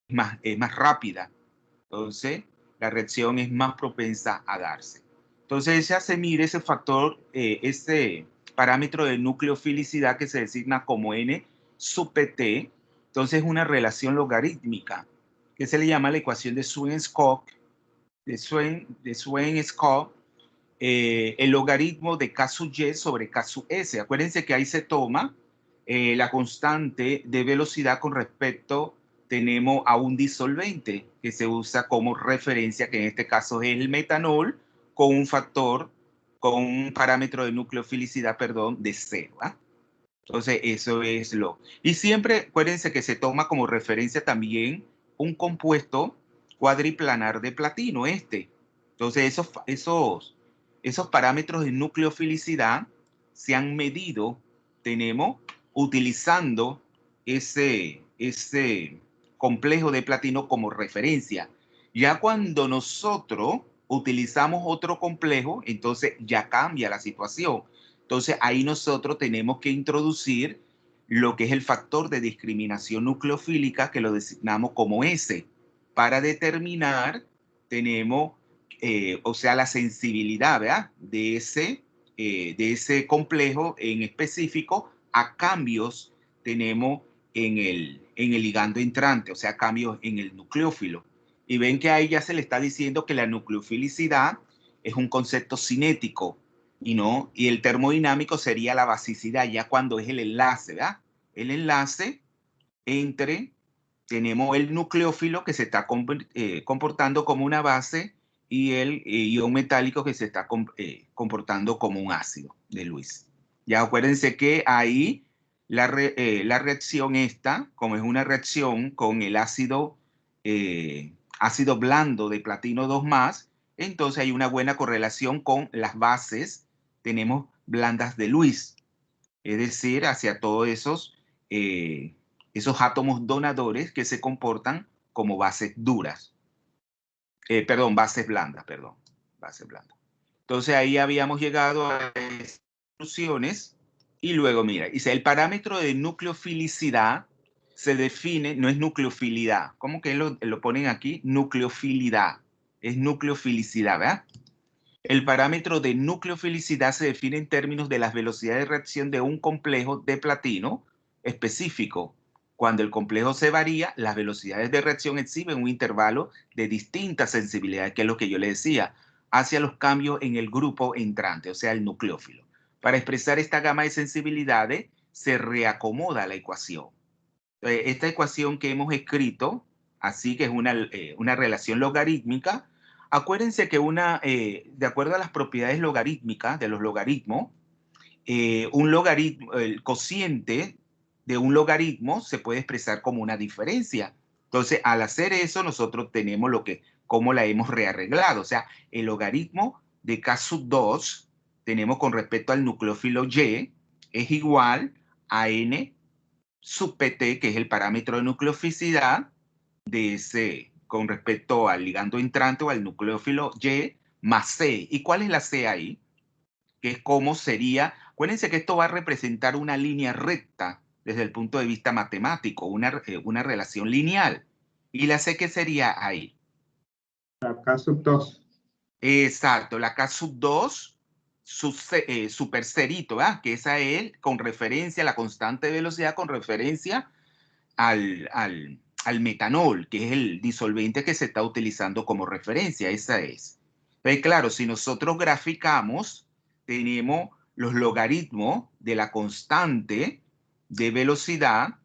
es más rápida. Entonces, la reacción es más propensa a darse. Entonces, ya se mide ese factor, ese parámetro de nucleofilicidad que se designa como N sub PT. Entonces, es una relación logarítmica que se le llama la ecuación de Swain-Scott, de Swain-Scott, el logaritmo de K sub Y sobre K sub S. Acuérdense que ahí se toma la constante de velocidad con respecto, tenemos a un disolvente que se usa como referencia, que en este caso es el metanol, con un factor, con un parámetro de nucleofilicidad, perdón, de 0. ¿Ah? Entonces, eso es lo. Y siempre, acuérdense que se toma como referencia también un compuesto cuadriplanar de platino, este. Entonces, esos parámetros de nucleofilicidad se han medido, tenemos, utilizando ese complejo de platino como referencia. Ya cuando nosotros utilizamos otro complejo, entonces ya cambia la situación. Entonces ahí nosotros tenemos que introducir lo que es el factor de discriminación nucleofílica, que lo designamos como S. Para determinar, tenemos, o sea, la sensibilidad, ¿verdad? De ese complejo en específico a cambios tenemos en el ligando entrante, o sea, cambios en el nucleófilo. Y ven que ahí ya se le está diciendo que la nucleofilicidad es un concepto cinético, y el termodinámico sería la basicidad, ya cuando es el enlace, ¿verdad? El enlace entre, tenemos el nucleófilo que se está comportando como una base y el ion metálico que se está comportando como un ácido de Lewis. Ya acuérdense que ahí la reacción esta, como es una reacción con el ácido blando de platino 2 más, entonces hay una buena correlación con las bases, tenemos blandas de Lewis, es decir, hacia todos esos átomos donadores que se comportan como bases duras. Perdón, bases blandas, perdón, bases blandas. Entonces ahí habíamos llegado a esas conclusiones y luego, mira, dice, el parámetro de nucleofilicidad se define, no es nucleofilidad, ¿cómo que lo ponen aquí? Nucleofilidad, es nucleofilicidad, ¿verdad? El parámetro de nucleofilicidad se define en términos de las velocidades de reacción de un complejo de platino específico. Cuando el complejo se varía, las velocidades de reacción exhiben un intervalo de distintas sensibilidades, que es lo que yo le decía, hacia los cambios en el grupo entrante, o sea, el nucleófilo. Para expresar esta gama de sensibilidades, se reacomoda la ecuación. Esta ecuación que hemos escrito, así que es una relación logarítmica, acuérdense que de acuerdo a las propiedades logarítmicas de los logaritmos, el cociente de un logaritmo se puede expresar como una diferencia. Entonces, al hacer eso, nosotros tenemos cómo la hemos rearreglado. O sea, el logaritmo de K sub 2, tenemos con respecto al nucleófilo Y, es igual a N sub PT, que es el parámetro de nucleoficidad con respecto al ligando entrante o al nucleófilo Y, más C. ¿Y cuál es la C ahí? Que es cómo sería, acuérdense que esto va a representar una línea recta desde el punto de vista matemático, una relación lineal. ¿Y la C qué sería ahí? La K sub 2. Exacto, la K sub 2 super cerito, ¿verdad? Que esa es con referencia a la constante de velocidad, con referencia al metanol, que es el disolvente que se está utilizando como referencia. Esa es. Entonces, claro, si nosotros graficamos, tenemos los logaritmos de la constante de velocidad,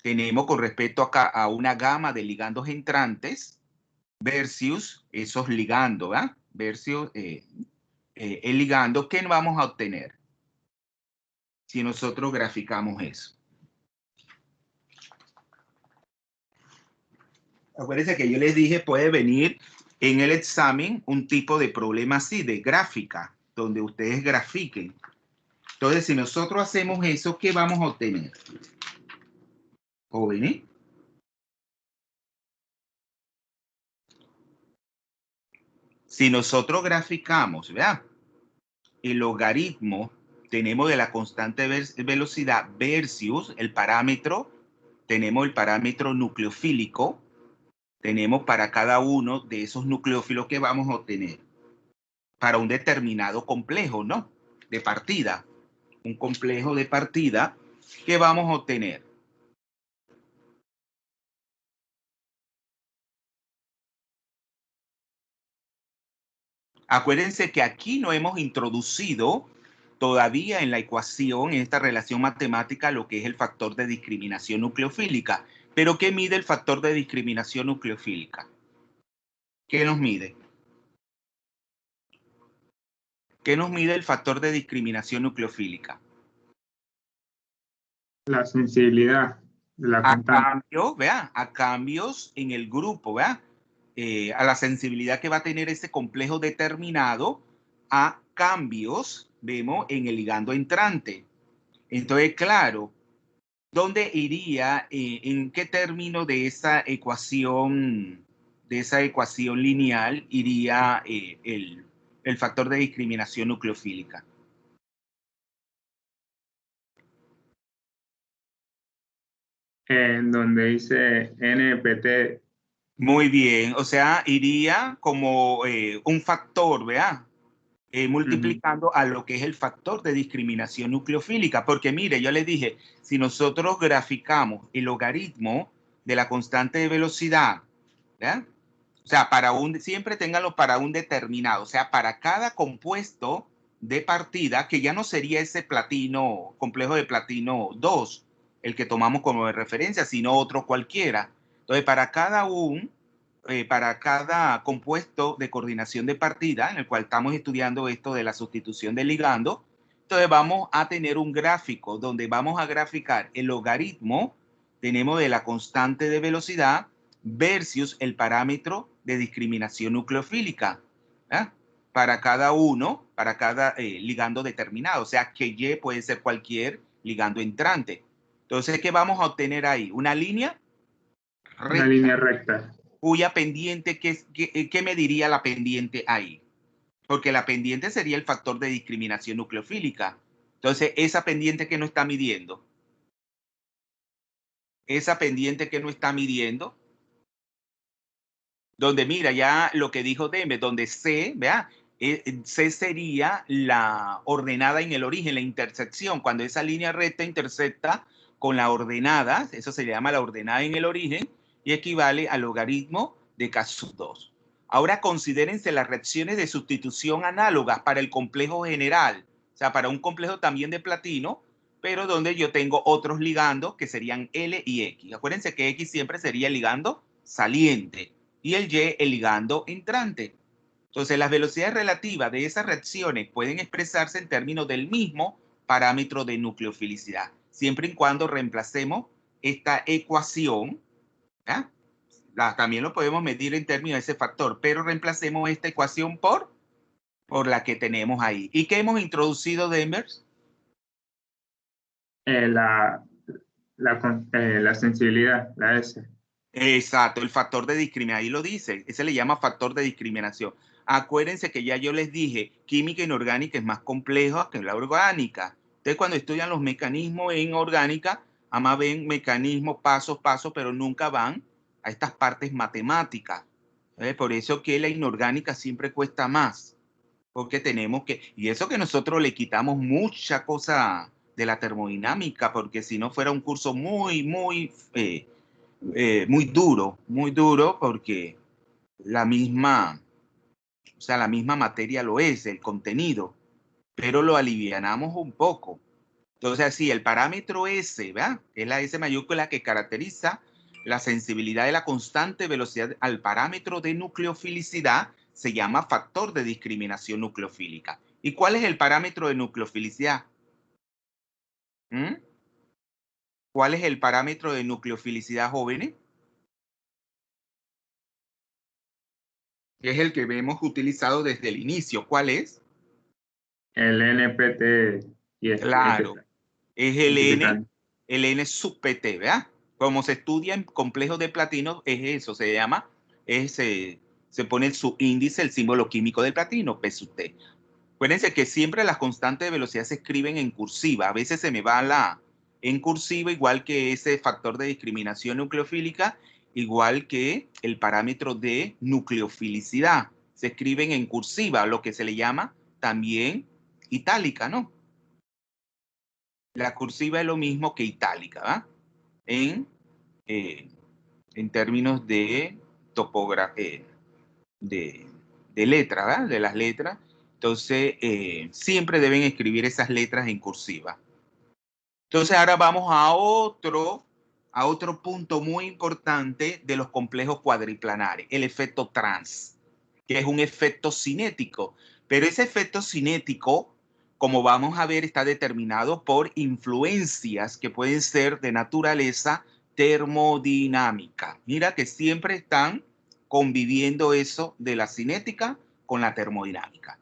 tenemos con respecto a una gama de ligandos entrantes versus esos ligandos, ¿verdad? Versus el ligando, ¿qué vamos a obtener si nosotros graficamos eso? Acuérdense que yo les dije, puede venir en el examen un tipo de problema así, de gráfica, donde ustedes grafiquen. Entonces, si nosotros hacemos eso, ¿qué vamos a obtener? Jóvenes. Si nosotros graficamos, ¿verdad? El logaritmo tenemos de la constante velocidad versus el parámetro, tenemos el parámetro nucleofílico, tenemos para cada uno de esos nucleófilos que vamos a obtener para un determinado complejo, ¿no? De partida. Un complejo de partida que vamos a obtener. Acuérdense que aquí no hemos introducido todavía en la ecuación, en esta relación matemática, lo que es el factor de discriminación nucleofílica. ¿Pero qué mide el factor de discriminación nucleofílica? ¿Qué nos mide? ¿Qué nos mide el factor de discriminación nucleofílica? La sensibilidad de la A constante. cambio, vea, a cambios en el grupo, vea, a la sensibilidad que va a tener ese complejo determinado, a cambios, vemos, en el ligando entrante. Entonces, claro, ¿dónde iría, en qué término de esa ecuación lineal iría el factor de discriminación nucleofílica? En donde dice NPT. Muy bien, o sea, iría como un factor, ¿verdad? Multiplicando a lo que es el factor de discriminación nucleofílica, porque mire, yo les dije, si nosotros graficamos el logaritmo de la constante de velocidad, ¿verdad? O sea, siempre ténganlo para un determinado, o sea, para cada compuesto de partida, que ya no sería ese platino, complejo de platino 2, el que tomamos como de referencia, sino otro cualquiera. Entonces, para cada compuesto de coordinación de partida, en el cual estamos estudiando esto de la sustitución del ligando, entonces vamos a tener un gráfico donde vamos a graficar el logaritmo, tenemos de la constante de velocidad, versus el parámetro de discriminación nucleofílica, ¿eh? Para cada uno, para cada ligando determinado. O sea, que Y puede ser cualquier ligando entrante. Entonces, ¿qué vamos a obtener ahí? Una línea Una recta, línea recta. cuya pendiente, ¿qué mediría la pendiente ahí? Porque la pendiente sería el factor de discriminación nucleofílica. Entonces, esa pendiente que no está midiendo, donde mira ya lo que dijo Deme, donde C, vea, C sería la ordenada en el origen, la intersección, cuando esa línea recta intersecta con la ordenada, eso se llama la ordenada en el origen, y equivale al logaritmo de K sub 2. Ahora considérense las reacciones de sustitución análogas para el complejo general, o sea, para un complejo también de platino, pero donde yo tengo otros ligandos que serían L y X. Acuérdense que X siempre sería el ligando saliente y el Y el ligando entrante. Entonces, las velocidades relativas de esas reacciones pueden expresarse en términos del mismo parámetro de nucleofilicidad, siempre y cuando reemplacemos esta ecuación, ¿ya? También lo podemos medir en términos de ese factor, pero reemplacemos esta ecuación por la que tenemos ahí. ¿Y qué hemos introducido, Denvers? La sensibilidad, la S. Exacto, el factor de discriminación, ahí lo dice, ese le llama factor de discriminación. Acuérdense que ya yo les dije, química inorgánica es más compleja que la orgánica. Ustedes cuando estudian los mecanismos en orgánica, además ven mecanismos paso a paso, pero nunca van a estas partes matemáticas. Por eso que la inorgánica siempre cuesta más, porque tenemos que, y eso que nosotros le quitamos mucha cosa de la termodinámica, porque si no fuera un curso muy duro porque la misma materia lo es, el contenido, pero lo alivianamos un poco. Entonces, sí, el parámetro S, ¿verdad? Es la S mayúscula que caracteriza la sensibilidad de la constante velocidad al parámetro de nucleofilicidad, se llama factor de discriminación nucleofílica. ¿Y cuál es el parámetro de nucleofilicidad? ¿Mm? ¿Cuál es el parámetro de nucleofilicidad, jóvenes? Que es el que hemos utilizado desde el inicio. ¿Cuál es? El NPT y Claro, es multiplicando. el N sub PT, ¿verdad? Como se estudia en complejos de platino, es eso, se llama, se pone el subíndice, el símbolo químico del platino, P sub T. Acuérdense que siempre las constantes de velocidad se escriben en cursiva, a veces se me va en cursiva, igual que ese factor de discriminación nucleofílica, igual que el parámetro de nucleofilicidad. Se escriben en cursiva, lo que se le llama también itálica, ¿no? La cursiva es lo mismo que itálica, ¿va? En términos de topografía, de letra, ¿verdad? De las letras. Entonces, siempre deben escribir esas letras en cursiva. Entonces, ahora vamos a otro punto muy importante de los complejos cuadriplanares, el efecto trans, que es un efecto cinético. Pero ese efecto cinético, como vamos a ver, está determinado por influencias que pueden ser de naturaleza termodinámica. Mira que siempre están conviviendo eso de la cinética con la termodinámica.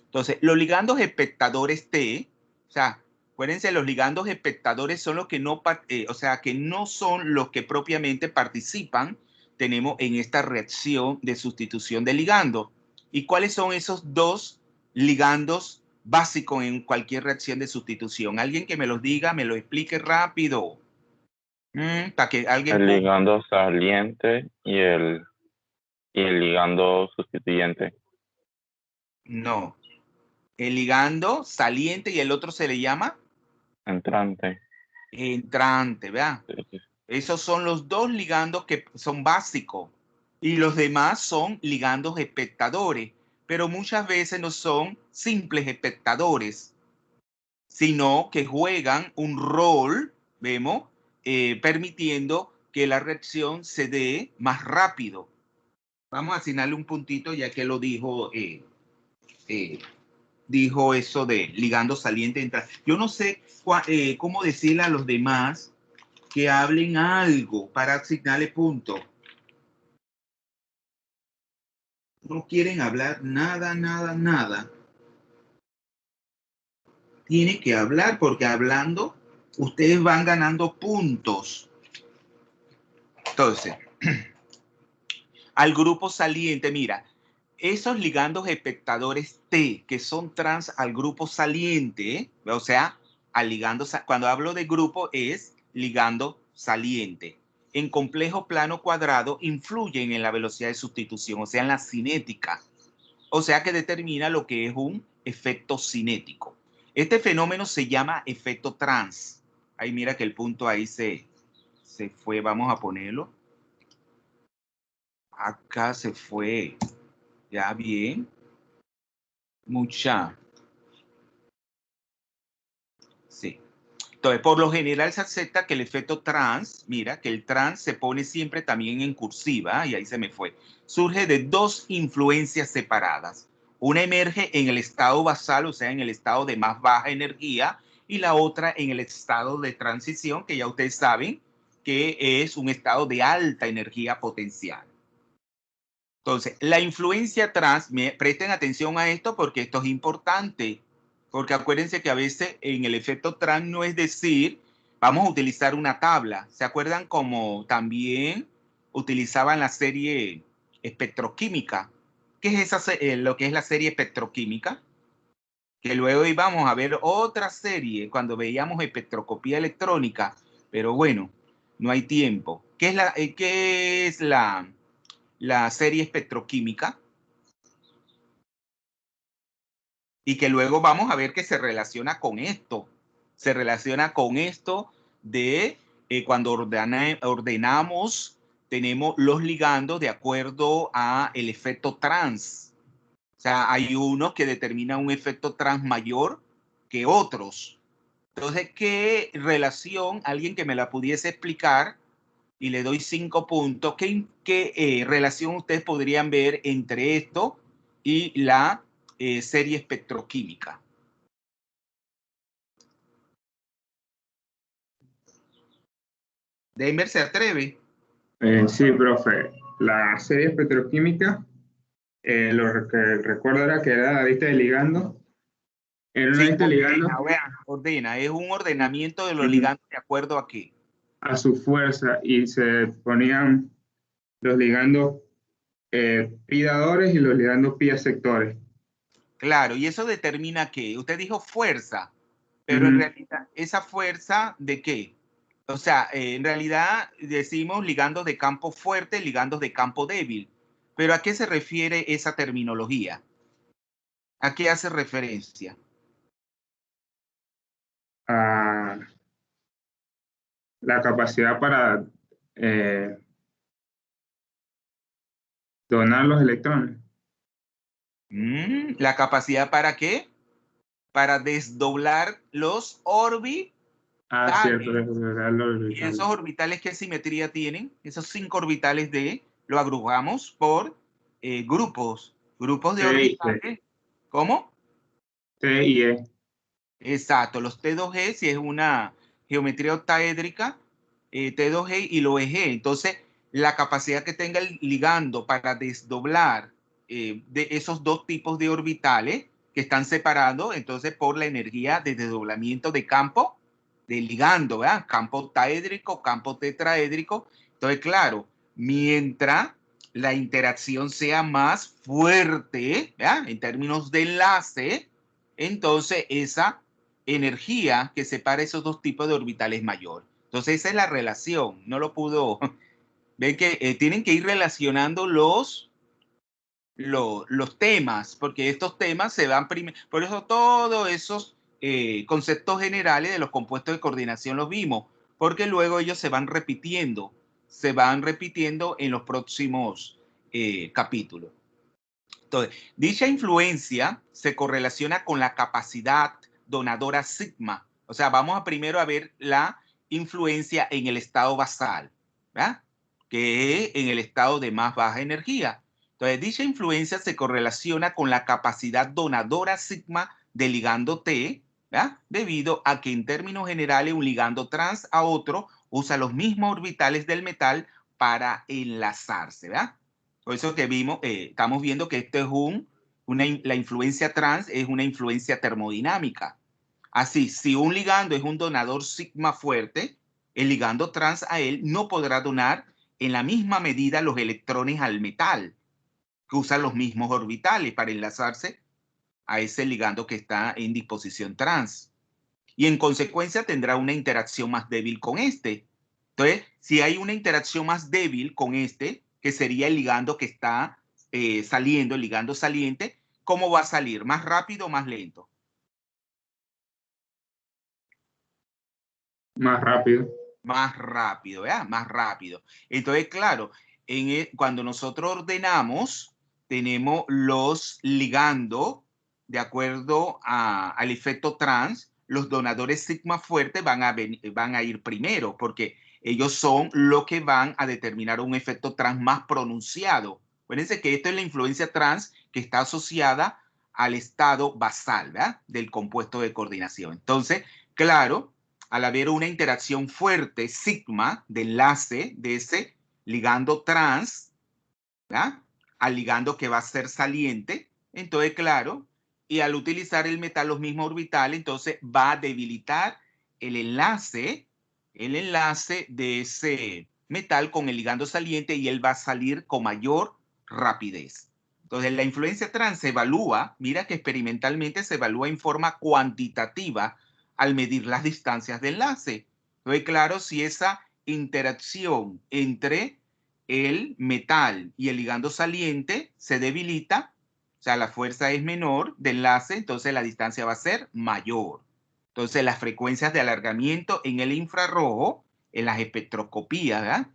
Entonces, los ligandos espectadores T, o sea, acuérdense, los ligandos espectadores son los que no, o sea, que no son los que propiamente participan, tenemos en esta reacción de sustitución de ligando. ¿Y cuáles son esos dos ligandos básicos en cualquier reacción de sustitución? Alguien que me los diga, me lo explique rápido. Para que alguien El pueda... ligando saliente y el ligando sustituyente. No. El ligando saliente y el otro se le llama Entrante. entrante, ¿verdad? Sí, sí. Esos son los dos ligandos que son básicos y los demás son ligandos espectadores, pero muchas veces no son simples espectadores, sino que juegan un rol, vemos, permitiendo que la reacción se dé más rápido. Vamos a asignarle un puntito ya que lo dijo dijo eso de ligando saliente entrante. Yo no sé cómo decirle a los demás que hablen algo para asignarle punto. No quieren hablar nada, nada, nada. Tiene que hablar porque hablando ustedes van ganando puntos. Entonces, al grupo saliente, mira, esos ligandos espectadores T que son trans al grupo saliente, o sea, al ligando, cuando hablo de grupo es ligando saliente. En complejo plano cuadrado influyen en la velocidad de sustitución, o sea, en la cinética. O sea, que determina lo que es un efecto cinético. Este fenómeno se llama efecto trans. Ahí mira que el punto ahí se fue, vamos a ponerlo. Acá se fue. Ya bien. Mucha. Sí. Entonces, por lo general se acepta que el efecto trans, mira, que el trans se pone siempre también en cursiva, y ahí se me fue, surge de dos influencias separadas. Una emerge en el estado basal, o sea, en el estado de más baja energía, y la otra en el estado de transición, que ya ustedes saben que es un estado de alta energía potencial. Entonces, la influencia trans, presten atención a esto porque esto es importante. Porque acuérdense que a veces en el efecto trans no es decir, vamos a utilizar una tabla. ¿Se acuerdan como también utilizaban la serie espectroquímica? ¿Qué es esa, lo que es la serie espectroquímica? Que luego íbamos a ver otra serie cuando veíamos espectroscopía electrónica. Pero bueno, no hay tiempo. ¿Qué es la serie espectroquímica? Y que luego vamos a ver que se relaciona con esto. Se relaciona con esto de cuando ordenamos, tenemos los ligandos de acuerdo a el efecto trans. O sea, hay unos que determinan un efecto trans mayor que otros. Entonces, ¿qué relación, alguien que me la pudiese explicar, y le doy 5 puntos, qué relación ustedes podrían ver entre esto y la serie espectroquímica? Denver se atreve. Sí, profe. La serie petroquímica, lo que recuerdo era que era la lista de ligando. Era una Sí, lista de ligando ordena. Es un ordenamiento de los ligandos de acuerdo a qué. a su fuerza y se ponían los ligandos pi dadores y los ligandos pi aceptores. Claro, y eso determina qué. Usted dijo fuerza, pero en realidad, ¿esa fuerza de qué? O sea, en realidad decimos ligandos de campo fuerte, ligandos de campo débil. Pero ¿a qué se refiere esa terminología? ¿A qué hace referencia? A la capacidad para donar los electrones. ¿La capacidad para qué? Para desdoblar los orbitales. Ah, cierto, los ¿Y esos orbitales. orbitales qué simetría tienen? Esos 5 orbitales lo agrupamos por grupos de T y E. orbitales. ¿Cómo? T y E. Exacto, los T2G, si es una geometría octaédrica, T2G y lo EG. Entonces, la capacidad que tenga el ligando para desdoblar de esos dos tipos de orbitales que están separados, entonces, por la energía de desdoblamiento de campo de ligando, ¿verdad? Campo octaédrico, campo tetraédrico. Entonces, claro, mientras la interacción sea más fuerte, ¿verdad? En términos de enlace, entonces esa energía que separa esos dos tipos de orbitales mayor. Entonces esa es la relación. No lo pudo. Ven que tienen que ir relacionando los temas, porque estos temas se van primero. Por eso todos esos conceptos generales de los compuestos de coordinación los vimos, porque luego ellos se van repitiendo en los próximos capítulos. Entonces, dicha influencia se correlaciona con la capacidad donadora sigma. O sea, vamos a primero a ver la influencia en el estado basal, ¿verdad? Que es en el estado de más baja energía. Entonces, dicha influencia se correlaciona con la capacidad donadora sigma del ligando T, ¿verdad? Debido a que en términos generales un ligando trans a otro usa los mismos orbitales del metal para enlazarse, ¿verdad? Por eso que vimos, estamos viendo que esto es la influencia trans es una influencia termodinámica. Así, si un ligando es un donador sigma fuerte, el ligando trans a él no podrá donar en la misma medida los electrones al metal, que usa los mismos orbitales para enlazarse a ese ligando que está en disposición trans. Y en consecuencia tendrá una interacción más débil con este. Entonces, si hay una interacción más débil con este, que sería el ligando que está saliendo, el ligando saliente, ¿cómo va a salir? ¿Más rápido o más lento? Más rápido. Más rápido, ¿verdad? Más rápido. Entonces, claro, cuando nosotros ordenamos, tenemos los ligandos, de acuerdo al efecto trans, los donadores sigma fuertes van a ir primero, porque ellos son los que van a determinar un efecto trans más pronunciado. Acuérdense que esto es la influencia trans que está asociada al estado basal, ¿verdad? Del compuesto de coordinación. Entonces, claro, al haber una interacción fuerte, sigma, de enlace de ese ligando trans, ¿verdad? Al ligando que va a ser saliente, entonces, claro, y al utilizar el metal los mismos orbitales, entonces va a debilitar el enlace de ese metal con el ligando saliente y él va a salir con mayor rapidez. Entonces, la influencia trans se evalúa, mira que experimentalmente se evalúa en forma cuantitativa al medir las distancias de enlace. Entonces, claro, si esa interacción entre el metal y el ligando saliente se debilita, o sea, la fuerza es menor de enlace, entonces la distancia va a ser mayor. Entonces, las frecuencias de alargamiento en el infrarrojo, en las espectroscopías, ¿verdad?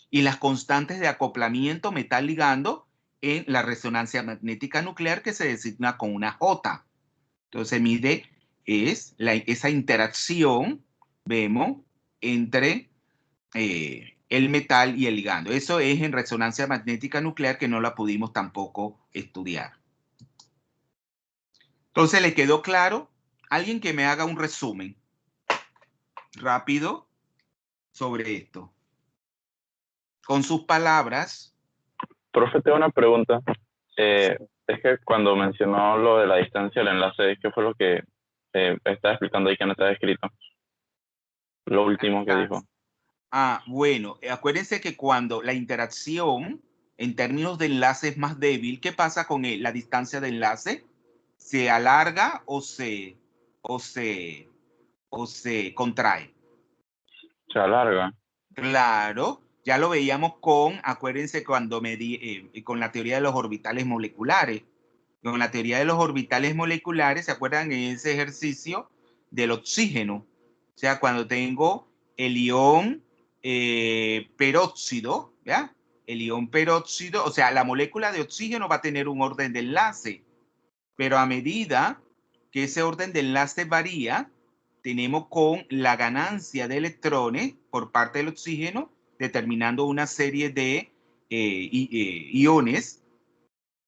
Y las constantes de acoplamiento metal-ligando en la resonancia magnética nuclear que se designa con una J. Entonces, mide esa interacción, vemos, entre el metal y el ligando. Eso es en resonancia magnética nuclear que no la pudimos tampoco estudiar. Entonces, ¿le quedó claro? Alguien que me haga un resumen rápido sobre esto. Con sus palabras. Profe, tengo una pregunta. Es que cuando mencionó lo de la distancia del enlace, ¿qué fue lo que estaba explicando ahí que no estaba escrito? Lo último que dijo. Bueno, acuérdense que cuando la interacción en términos de enlace es más débil, ¿qué pasa con la distancia de enlace? ¿Se alarga o se contrae? Se alarga. Claro, ya lo veíamos con, acuérdense cuando con la teoría de los orbitales moleculares. Con la teoría de los orbitales moleculares, ¿se acuerdan en ese ejercicio del oxígeno? O sea, cuando tengo el ion peróxido, ¿ya? El ion peróxido, o sea, la molécula de oxígeno va a tener un orden de enlace, pero a medida que ese orden de enlace varía, tenemos con la ganancia de electrones por parte del oxígeno, determinando una serie de iones.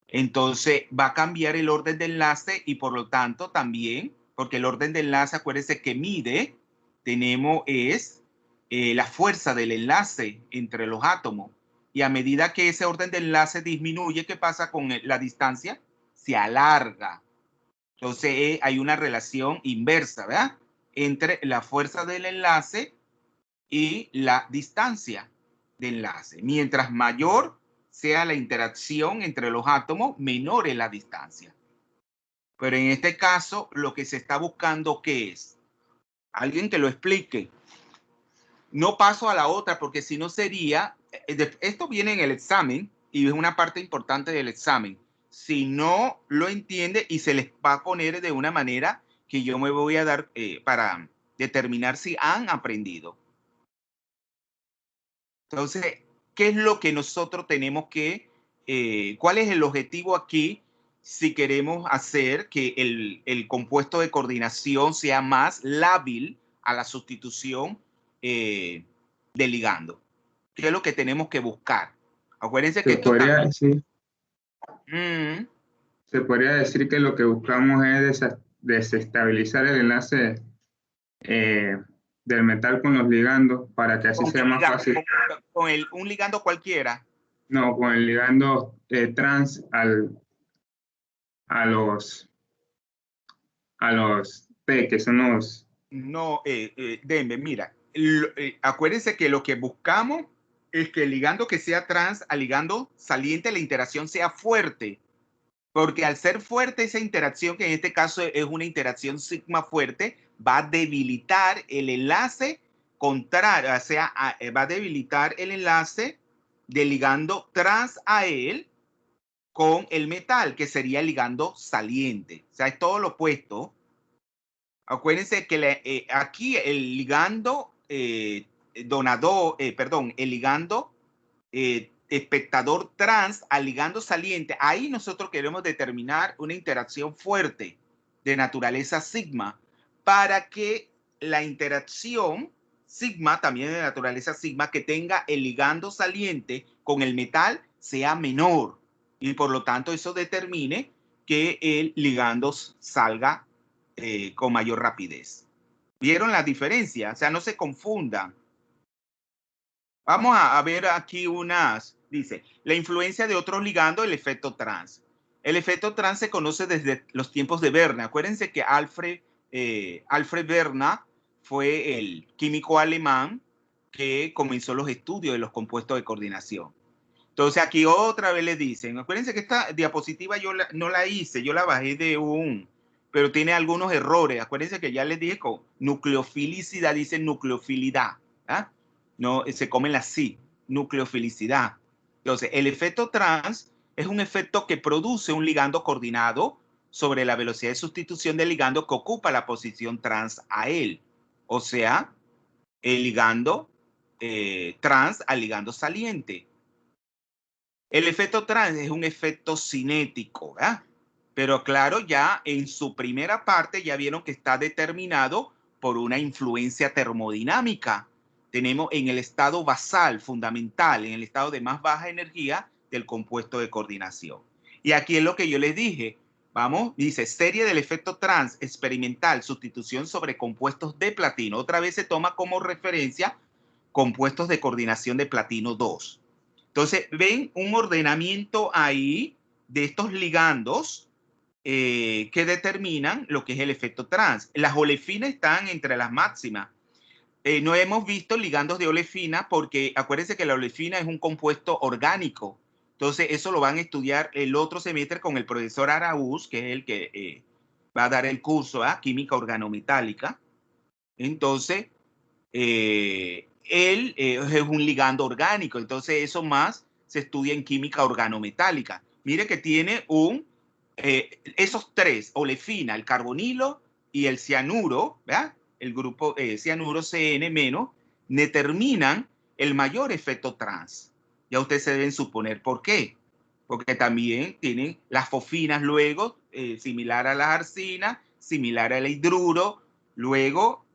Entonces va a cambiar el orden de enlace y por lo tanto también, porque el orden de enlace, acuérdense que mide, tenemos es la fuerza del enlace entre los átomos. Y a medida que ese orden de enlace disminuye, ¿qué pasa con la distancia? Se alarga. Entonces hay una relación inversa, ¿verdad? Entre la fuerza del enlace y la distancia de enlace. Mientras mayor sea la interacción entre los átomos, menor es la distancia. Pero en este caso, lo que se está buscando, ¿qué es? Alguien que lo explique. No paso a la otra porque si no sería, esto viene en el examen y es una parte importante del examen. Si no lo entiende y se les va a poner de una manera que yo me voy a dar para determinar si han aprendido. Entonces, ¿qué es lo que nosotros tenemos que, cuál es el objetivo aquí si queremos hacer que el compuesto de coordinación sea más lábil a la sustitución de ligando? ¿Qué es lo que tenemos que buscar? Acuérdense que Se esto podría también... decir, se podría decir que lo que buscamos es desestabilizar el enlace eh, del metal con los ligandos para que así ¿Con qué sea más ligando? fácil. ¿Con un ligando cualquiera? No, con el ligando trans a los P, que son los... No, Denver, mira, acuérdense que lo que buscamos es que el ligando que sea trans al ligando saliente, la interacción sea fuerte, porque al ser fuerte esa interacción, que en este caso es una interacción sigma fuerte, va a debilitar el enlace contrario, o sea, va a debilitar el enlace del ligando trans a él con el metal, que sería el ligando saliente. O sea, es todo lo opuesto. Acuérdense que aquí el ligando donador, perdón, el ligando espectador trans al ligando saliente, ahí nosotros queremos determinar una interacción fuerte de naturaleza sigma para que la interacción sigma, también de naturaleza sigma, que tenga el ligando saliente con el metal sea menor y por lo tanto eso determine que el ligando salga con mayor rapidez. ¿Vieron la diferencia? O sea, no se confundan. Vamos a ver aquí unas, dice, la influencia de otros ligandos, el efecto trans. El efecto trans se conoce desde los tiempos de Werner. Acuérdense que Alfred Werner fue el químico alemán que comenzó los estudios de los compuestos de coordinación. Entonces aquí otra vez les dicen, acuérdense que esta diapositiva yo no la hice, yo la bajé de pero tiene algunos errores. Acuérdense que ya les dije con nucleofilicidad, dice nucleofilidad. ¿Ah? No, se come la sí, nucleofilicidad. Entonces, el efecto trans es un efecto que produce un ligando coordinado sobre la velocidad de sustitución del ligando que ocupa la posición trans a él. O sea, el ligando trans al ligando saliente. El efecto trans es un efecto cinético, ¿verdad? Pero claro, ya en su primera parte ya vieron que está determinado por una influencia termodinámica. Tenemos en el estado basal, fundamental, en el estado de más baja energía del compuesto de coordinación. Y aquí es lo que yo les dije. Vamos, dice, serie del efecto trans experimental, sustitución sobre compuestos de platino. Otra vez se toma como referencia compuestos de coordinación de platino 2. Entonces, ven un ordenamiento ahí de estos ligandos que determinan lo que es el efecto trans. Las olefinas están entre las máximas. No hemos visto ligandos de olefina porque acuérdense que la olefina es un compuesto orgánico. Entonces, eso lo van a estudiar el otro semestre con el profesor Araúz, que es el que va a dar el curso, química organometálica. Entonces, él es un ligando orgánico. Entonces eso más se estudia en química organometálica. Mire que tiene esos tres, olefina, el carbonilo y el cianuro, ¿verdad? El grupo cianuro CN- determinan el mayor efecto trans. Ya ustedes se deben suponer por qué. Porque también tienen las fosfinas luego, similar a la arsina, similar al hidruro. Luego,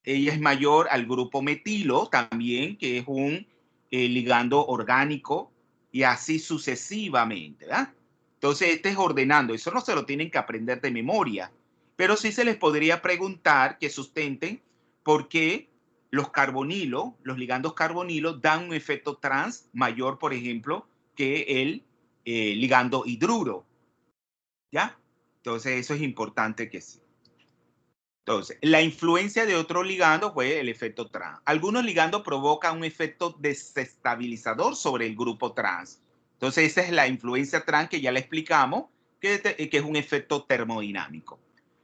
ella es mayor al grupo metilo también, que es un ligando orgánico, y así sucesivamente, ¿verdad? Entonces, este es ordenando. Eso no se lo tienen que aprender de memoria, pero sí se les podría preguntar que sustenten por qué los carbonilos, los ligandos carbonilos, dan un efecto trans mayor, por ejemplo, que el ligando hidruro. ¿Ya? Entonces, eso es importante que sí. Entonces, la influencia de otro ligando fue el efecto trans. Algunos ligandos provocan un efecto desestabilizador sobre el grupo trans. Entonces, esa es la influencia trans que ya le explicamos, que es un efecto termodinámico.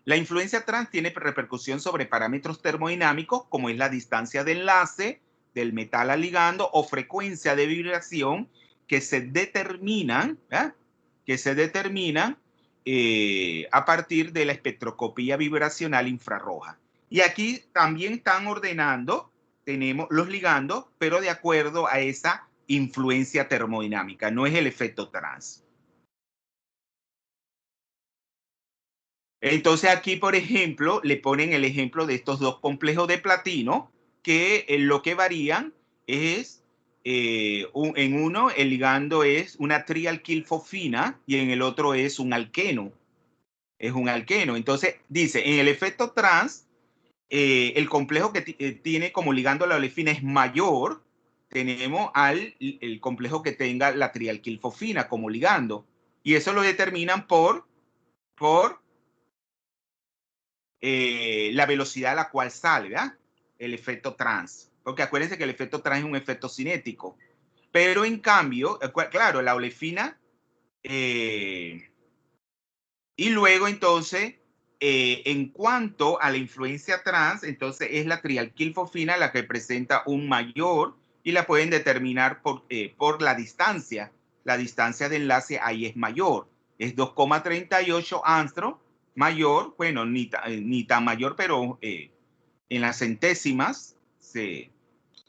La influencia trans tiene repercusión sobre parámetros termodinámicos, como es la distancia de enlace del metal al ligando o frecuencia de vibración que se determinan, ¿eh? A partir de la espectroscopía vibracional infrarroja. Y aquí también están ordenando, tenemos los ligandos, pero de acuerdo a esa influencia termodinámica, no es el efecto trans. Entonces aquí, por ejemplo, le ponen el ejemplo de estos dos complejos de platino, que lo que varían es, en uno el ligando es una trialquilfosfina y en el otro es un alqueno. Es un alqueno. Entonces, dice, en el efecto trans, el complejo que tiene como ligando la olefina es mayor, tenemos el complejo que tenga la trialquilfosfina como ligando. Y eso lo determinan por la velocidad a la cual sale, ¿verdad? El efecto trans. Porque acuérdense que el efecto trans es un efecto cinético. Pero en cambio, claro, la olefina... y luego entonces, en cuanto a la influencia trans, entonces es la trialquilfosfina la que presenta un mayor y la pueden determinar por la distancia. La distancia de enlace ahí es mayor. Es 2,38 angstrom mayor, bueno, ni tan mayor, pero en las centésimas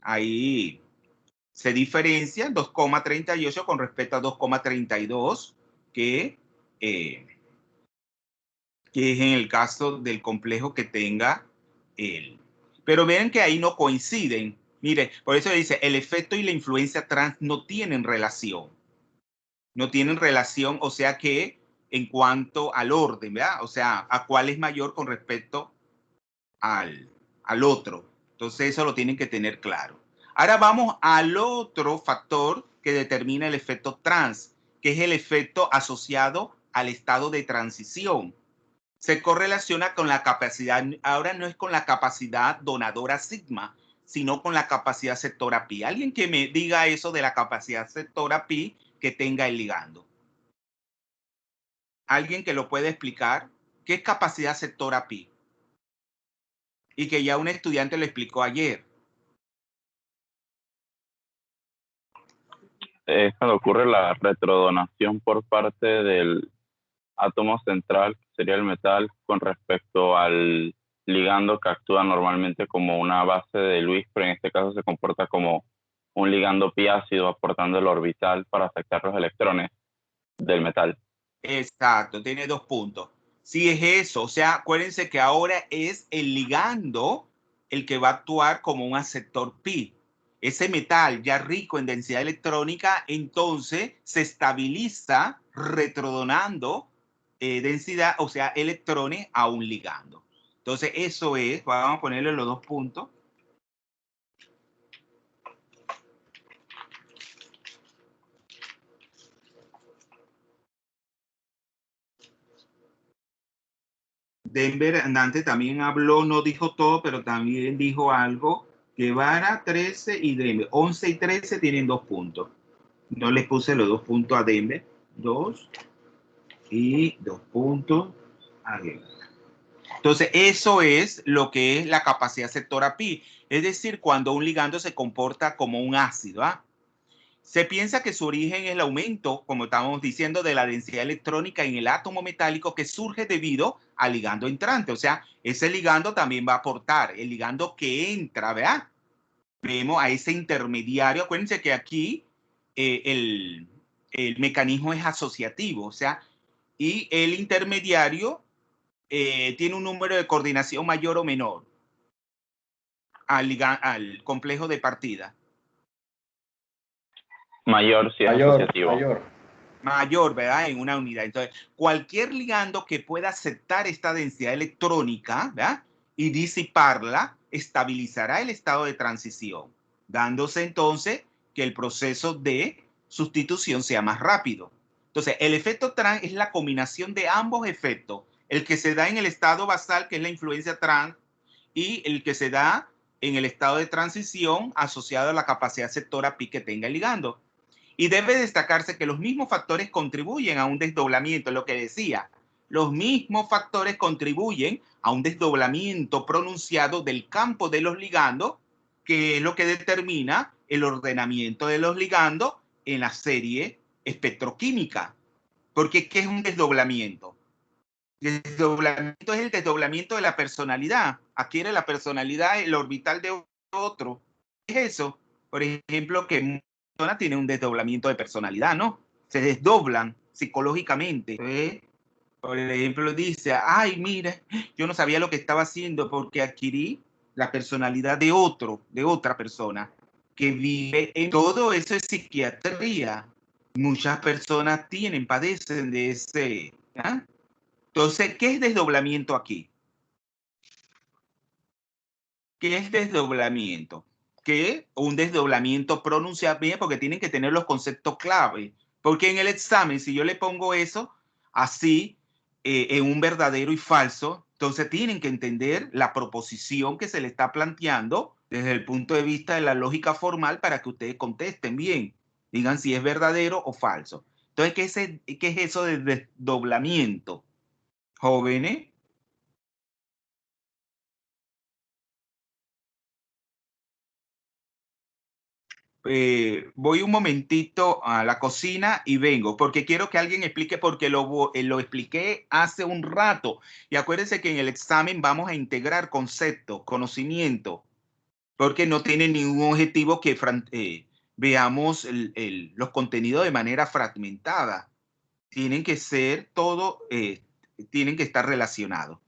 ahí se diferencia 2,38 con respecto a 2,32 que es en el caso del complejo que tenga él. Pero vean que ahí no coinciden. Mire, por eso dice, el efecto y la influencia trans no tienen relación. No tienen relación, o sea que en cuanto al orden, ¿verdad? O sea, a cuál es mayor con respecto al otro. Entonces eso lo tienen que tener claro. Ahora vamos al otro factor que determina el efecto trans, que es el efecto asociado al estado de transición. Se correlaciona con la capacidad, ahora no es con la capacidad donadora sigma, sino con la capacidad sectora pi. Alguien que me diga eso de la capacidad sectora pi que tenga el ligando. Alguien que lo pueda explicar. ¿Qué es capacidad sectora pi? Y que ya un estudiante lo explicó ayer. Es cuando ocurre la retrodonación por parte del átomo central, que sería el metal, con respecto al ligando que actúa normalmente como una base de Lewis, pero en este caso se comporta como un ligando pi ácido aportando el orbital para afectar los electrones del metal. Exacto, tiene 2 puntos. Sí es eso, o sea, acuérdense que ahora es el ligando el que va a actuar como un aceptor pi. Ese metal ya rico en densidad electrónica, entonces se estabiliza retrodonando densidad, o sea, electrones a un ligando. Entonces, eso es, vamos a ponerle los 2 puntos. Denver Andante también habló, no dijo todo, pero también dijo algo. Guevara 13 y Denver 11 y 13 tienen 2 puntos. No les puse los 2 puntos a Denver. 2 y 2 puntos a Guevara. Entonces, eso es lo que es la capacidad sectora pi. Es decir, cuando un ligando se comporta como un ácido. ¿Ah? Se piensa que su origen es el aumento, como estábamos diciendo, de la densidad electrónica en el átomo metálico que surge debido al ligando entrante. O sea, ese ligando también va a aportar. El ligando que entra, ¿verdad? Vemos a ese intermediario. Acuérdense que aquí eh, el, el mecanismo es asociativo. O sea, y el intermediario tiene un número de coordinación mayor o menor al complejo de partida. Mayor si es asociativo. Mayor, ¿verdad? En una unidad. Entonces, cualquier ligando que pueda aceptar esta densidad electrónica, ¿verdad? Y disiparla, estabilizará el estado de transición, dándose entonces que el proceso de sustitución sea más rápido. Entonces, el efecto Tran es la combinación de ambos efectos, el que se da en el estado basal, que es la influencia Tran, y el que se da en el estado de transición asociado a la capacidad sectora pi que tenga el ligando. Y debe destacarse que los mismos factores contribuyen a un desdoblamiento, es lo que decía. Los mismos factores contribuyen a un desdoblamiento pronunciado del campo de los ligandos, que es lo que determina el ordenamiento de los ligandos en la serie espectroquímica. Porque, ¿qué es un desdoblamiento? El desdoblamiento es el desdoblamiento de la personalidad. Adquiere la personalidad el orbital de otro. ¿Qué es eso? Por ejemplo, que una persona tiene un desdoblamiento de personalidad, ¿no? Se desdoblan psicológicamente. Por ejemplo, dice, ay, mira, yo no sabía lo que estaba haciendo porque adquirí la personalidad de otro, de otra persona que vive en todo eso es psiquiatría. Muchas personas padecen de ese, ¿ah? Entonces, ¿qué es desdoblamiento aquí? ¿Qué es desdoblamiento? Que un desdoblamiento pronunciado bien, porque tienen que tener los conceptos clave. Porque en el examen, si yo le pongo eso así, en un verdadero y falso, entonces tienen que entender la proposición que se le está planteando desde el punto de vista de la lógica formal para que ustedes contesten bien. Digan si es verdadero o falso. Entonces, ¿qué es eso de desdoblamiento? Jóvenes. Voy un momentito a la cocina y vengo, porque quiero que alguien explique, porque lo expliqué hace un rato. Y acuérdense que en el examen vamos a integrar conceptos, conocimiento, porque no tiene ningún objetivo que veamos los contenidos de manera fragmentada. Tienen que ser todo, tienen que estar relacionados.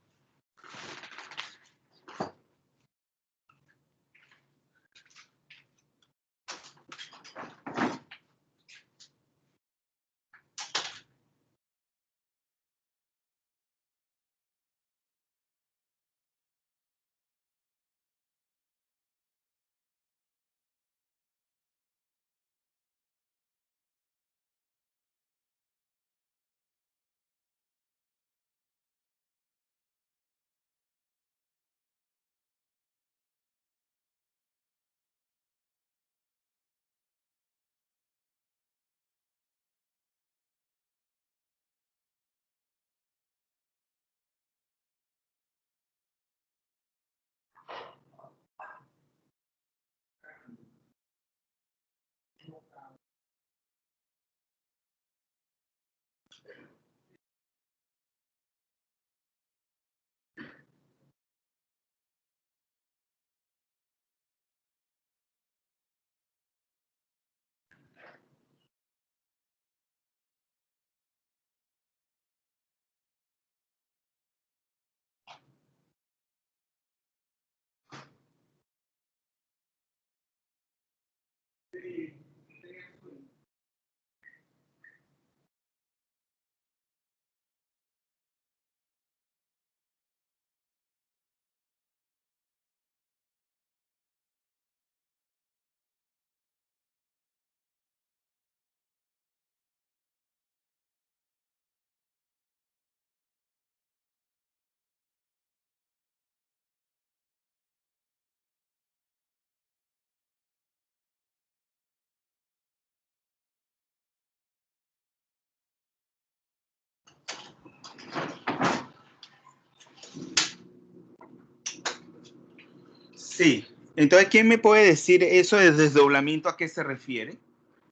Sí. Entonces, ¿quién me puede decir eso de desdoblamiento a qué se refiere?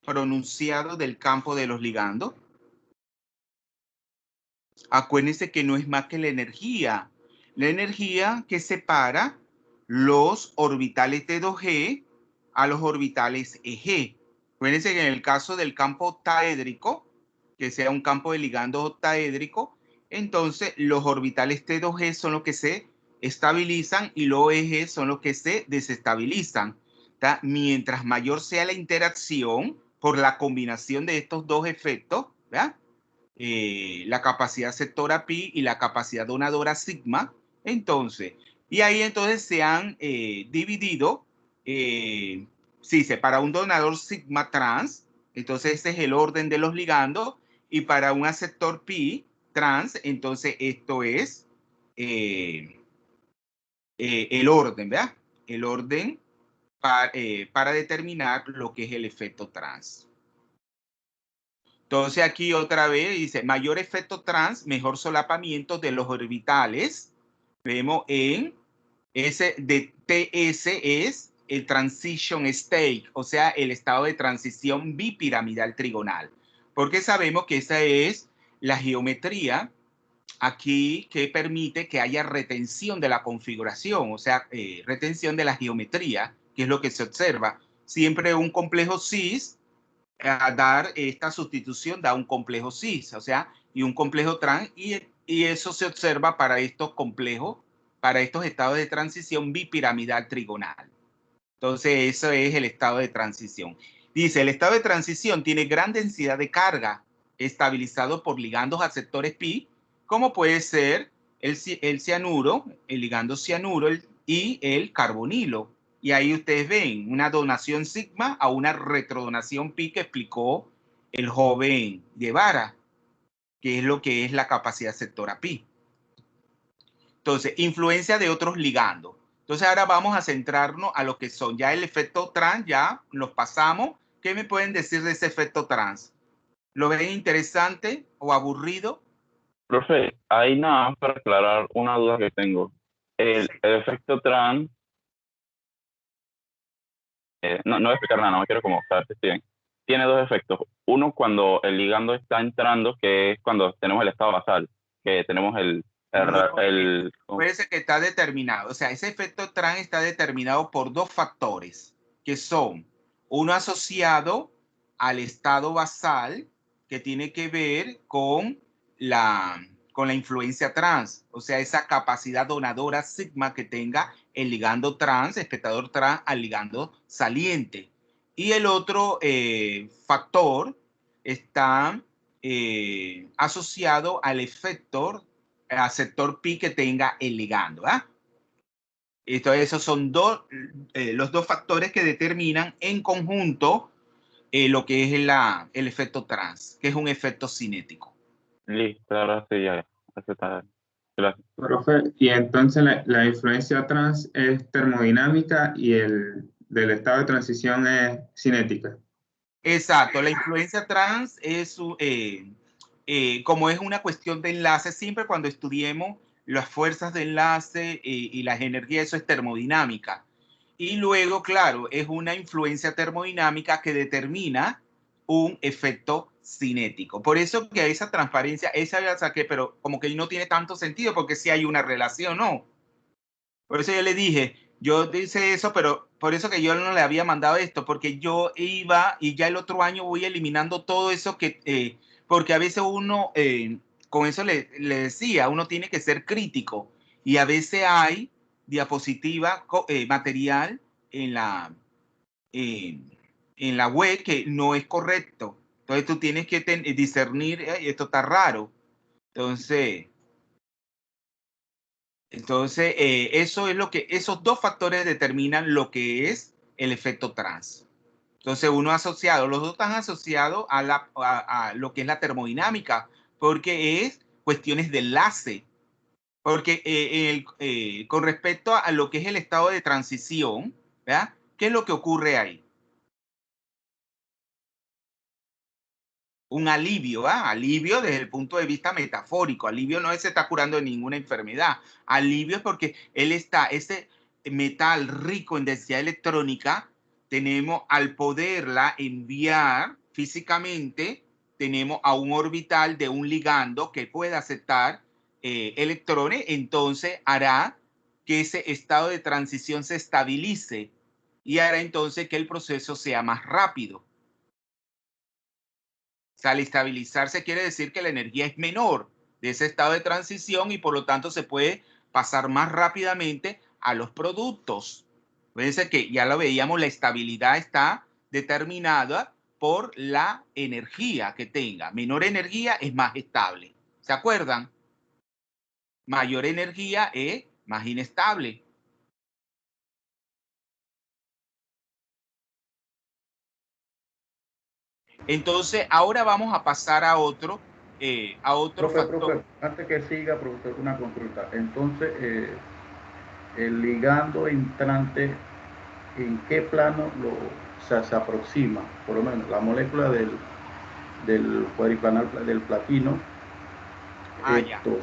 Pronunciado del campo de los ligandos. Acuérdense que no es más que la energía que separa los orbitales de 2G a los orbitales EG. Acuérdense que en el caso del campo octaédrico, que sea un campo de ligando octaédrico, entonces los orbitales T2G son los que se estabilizan y los EG son los que se desestabilizan. ¿Tá? Mientras mayor sea la interacción por la combinación de estos dos efectos, ¿verdad? La capacidad sectora pi y la capacidad donadora sigma. Entonces, y ahí entonces se han dividido, sí, para un donador sigma trans, entonces ese es el orden de los ligandos, y para un aceptor pi trans, entonces esto es el orden, ¿verdad? El orden para determinar lo que es el efecto trans. Entonces aquí otra vez dice, mayor efecto trans, mejor solapamiento de los orbitales. Vemos en ese de TS es el transition state, o sea, el estado de transición bipiramidal trigonal. Porque sabemos que esa es la geometría aquí que permite que haya retención de la configuración, o sea, retención de la geometría, que es lo que se observa. Siempre un complejo cis a dar esta sustitución da un complejo cis, o sea, y un complejo trans, y eso se observa para estos complejos, para estos estados de transición bipiramidal trigonal. Entonces, eso es el estado de transición. Dice, el estado de transición tiene gran densidad de carga, estabilizado por ligandos aceptores pi, como puede ser el cianuro, el ligando cianuro y el carbonilo. Y ahí ustedes ven una donación sigma a una retrodonación pi que explicó el joven Guevara, que es lo que es la capacidad sectora pi. Entonces, influencia de otros ligandos. Entonces, ahora vamos a centrarnos a lo que son ya el efecto trans, ya los pasamos. ¿Qué me pueden decir de ese efecto trans? ¿Lo ven interesante o aburrido? Profe, ahí nada más para aclarar una duda que tengo. El efecto trans, no voy a explicar nada, no me quiero como saber si estoy bien. Tiene dos efectos. Uno, cuando el ligando está entrando, que es cuando tenemos el estado basal, que tenemos Parece que está determinado. O sea, ese efecto trans está determinado por dos factores, que son uno asociado al estado basal, que tiene que ver con la influencia trans, o sea, esa capacidad donadora sigma que tenga el ligando trans, espectador trans, al ligando saliente. Y el otro factor está asociado al efector sector pi que tenga el ligando. Entonces, esos son los dos factores que determinan en conjunto lo que es el efecto trans, que es un efecto cinético. Listo, ahora sí, ya. Eso está. Gracias. Profe, y entonces la influencia trans es termodinámica y el del estado de transición es cinética. Exacto, la influencia trans es, como es una cuestión de enlace, siempre cuando estudiemos las fuerzas de enlace y las energías, eso es termodinámica. Y luego, claro, es una influencia termodinámica que determina un efecto cinético. Por eso que esa transparencia, esa la saqué, pero como que no tiene tanto sentido porque sí hay una relación, ¿no? Por eso yo le dije, yo hice eso, pero por eso que yo no le había mandado esto, porque yo iba y ya el otro año voy eliminando todo eso que, porque a veces uno, con eso le decía, uno tiene que ser crítico y a veces hay diapositiva, material en en la web que no es correcto. Entonces tú tienes que discernir, esto está raro. Entonces, eso es lo que, esos dos factores determinan lo que es el efecto trans. Entonces, uno asociado, los dos están asociados a lo que es la termodinámica, porque es cuestiones de enlace. Porque con respecto a lo que es el estado de transición, ¿verdad? ¿Qué es lo que ocurre ahí? Un alivio, alivio desde el punto de vista metafórico. Alivio no es se está curando de ninguna enfermedad. Alivio es porque él está, metal rico en densidad electrónica, tenemos, al poderla enviar físicamente, tenemos a un orbital de un ligando que puede aceptar electrones, entonces hará que ese estado de transición se estabilice y hará entonces que el proceso sea más rápido. O sea, al estabilizarse quiere decir que la energía es menor de ese estado de transición y por lo tanto se puede pasar más rápidamente a los productos. Fíjense que ya lo veíamos, la estabilidad está determinada por la energía que tenga. Menor energía es más estable. ¿Se acuerdan? Mayor energía es más inestable. Entonces, ahora vamos a pasar a otro factor. Profe, antes que siga, profesor, una consulta. Entonces, el ligando entrante, ¿en qué plano se aproxima? Por lo menos, la molécula del cuadriplanar del platino,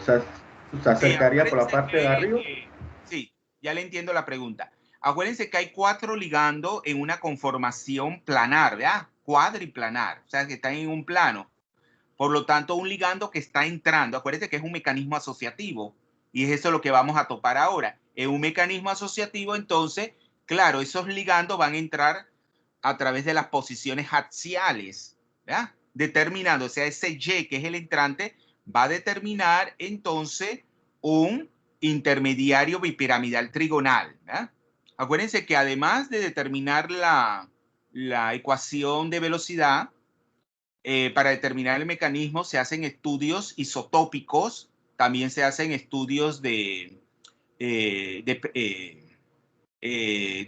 se acercaría por la parte de arriba. Sí, ya le entiendo la pregunta. Acuérdense que hay 4 ligandos en una conformación planar, ¿verdad? Cuadriplanar, o sea, que están en un plano. Por lo tanto, un ligando que está entrando, acuérdense que es un mecanismo asociativo, y es eso lo que vamos a topar ahora. Es un mecanismo asociativo, entonces, claro, esos ligandos van a entrar a través de las posiciones axiales, ¿verdad? Determinando, o sea, ese Y, que es el entrante, va a determinar entonces un intermediario bipiramidal trigonal, ¿verdad? Acuérdense que además de determinar la ecuación de velocidad, para determinar el mecanismo se hacen estudios isotópicos, también se hacen estudios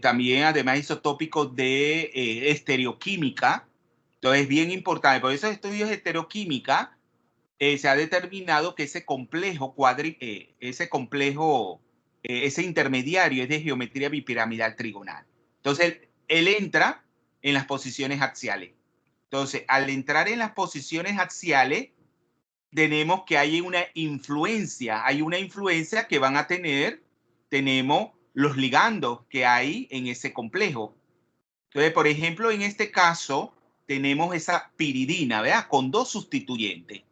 también además isotópicos de estereoquímica. Entonces es bien importante. Por esos estudios de estereoquímica se ha determinado que ese complejo ese intermediario es de geometría bipiramidal trigonal. Entonces él entra en las posiciones axiales. Entonces, al entrar en las posiciones axiales, tenemos que hay una influencia que van a tener, tenemos los ligandos que hay en ese complejo. Entonces, por ejemplo, en este caso, tenemos esa piridina, ¿verdad? Con 2 sustituyentes.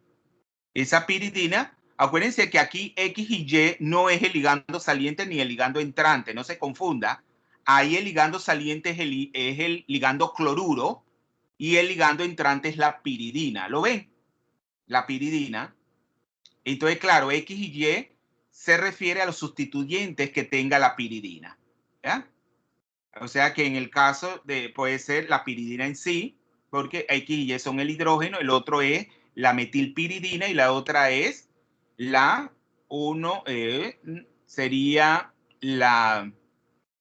Esa piridina, acuérdense que aquí X y Y no es el ligando saliente ni el ligando entrante, no se confunda. Ahí el ligando saliente es el ligando cloruro y el ligando entrante es la piridina. ¿Lo ven? La piridina. Entonces, claro, X y Y se refiere a los sustituyentes que tenga la piridina. ¿Ya? O sea que en el caso puede ser la piridina en sí, porque X y Y son el hidrógeno, el otro es la metilpiridina y la otra es sería la,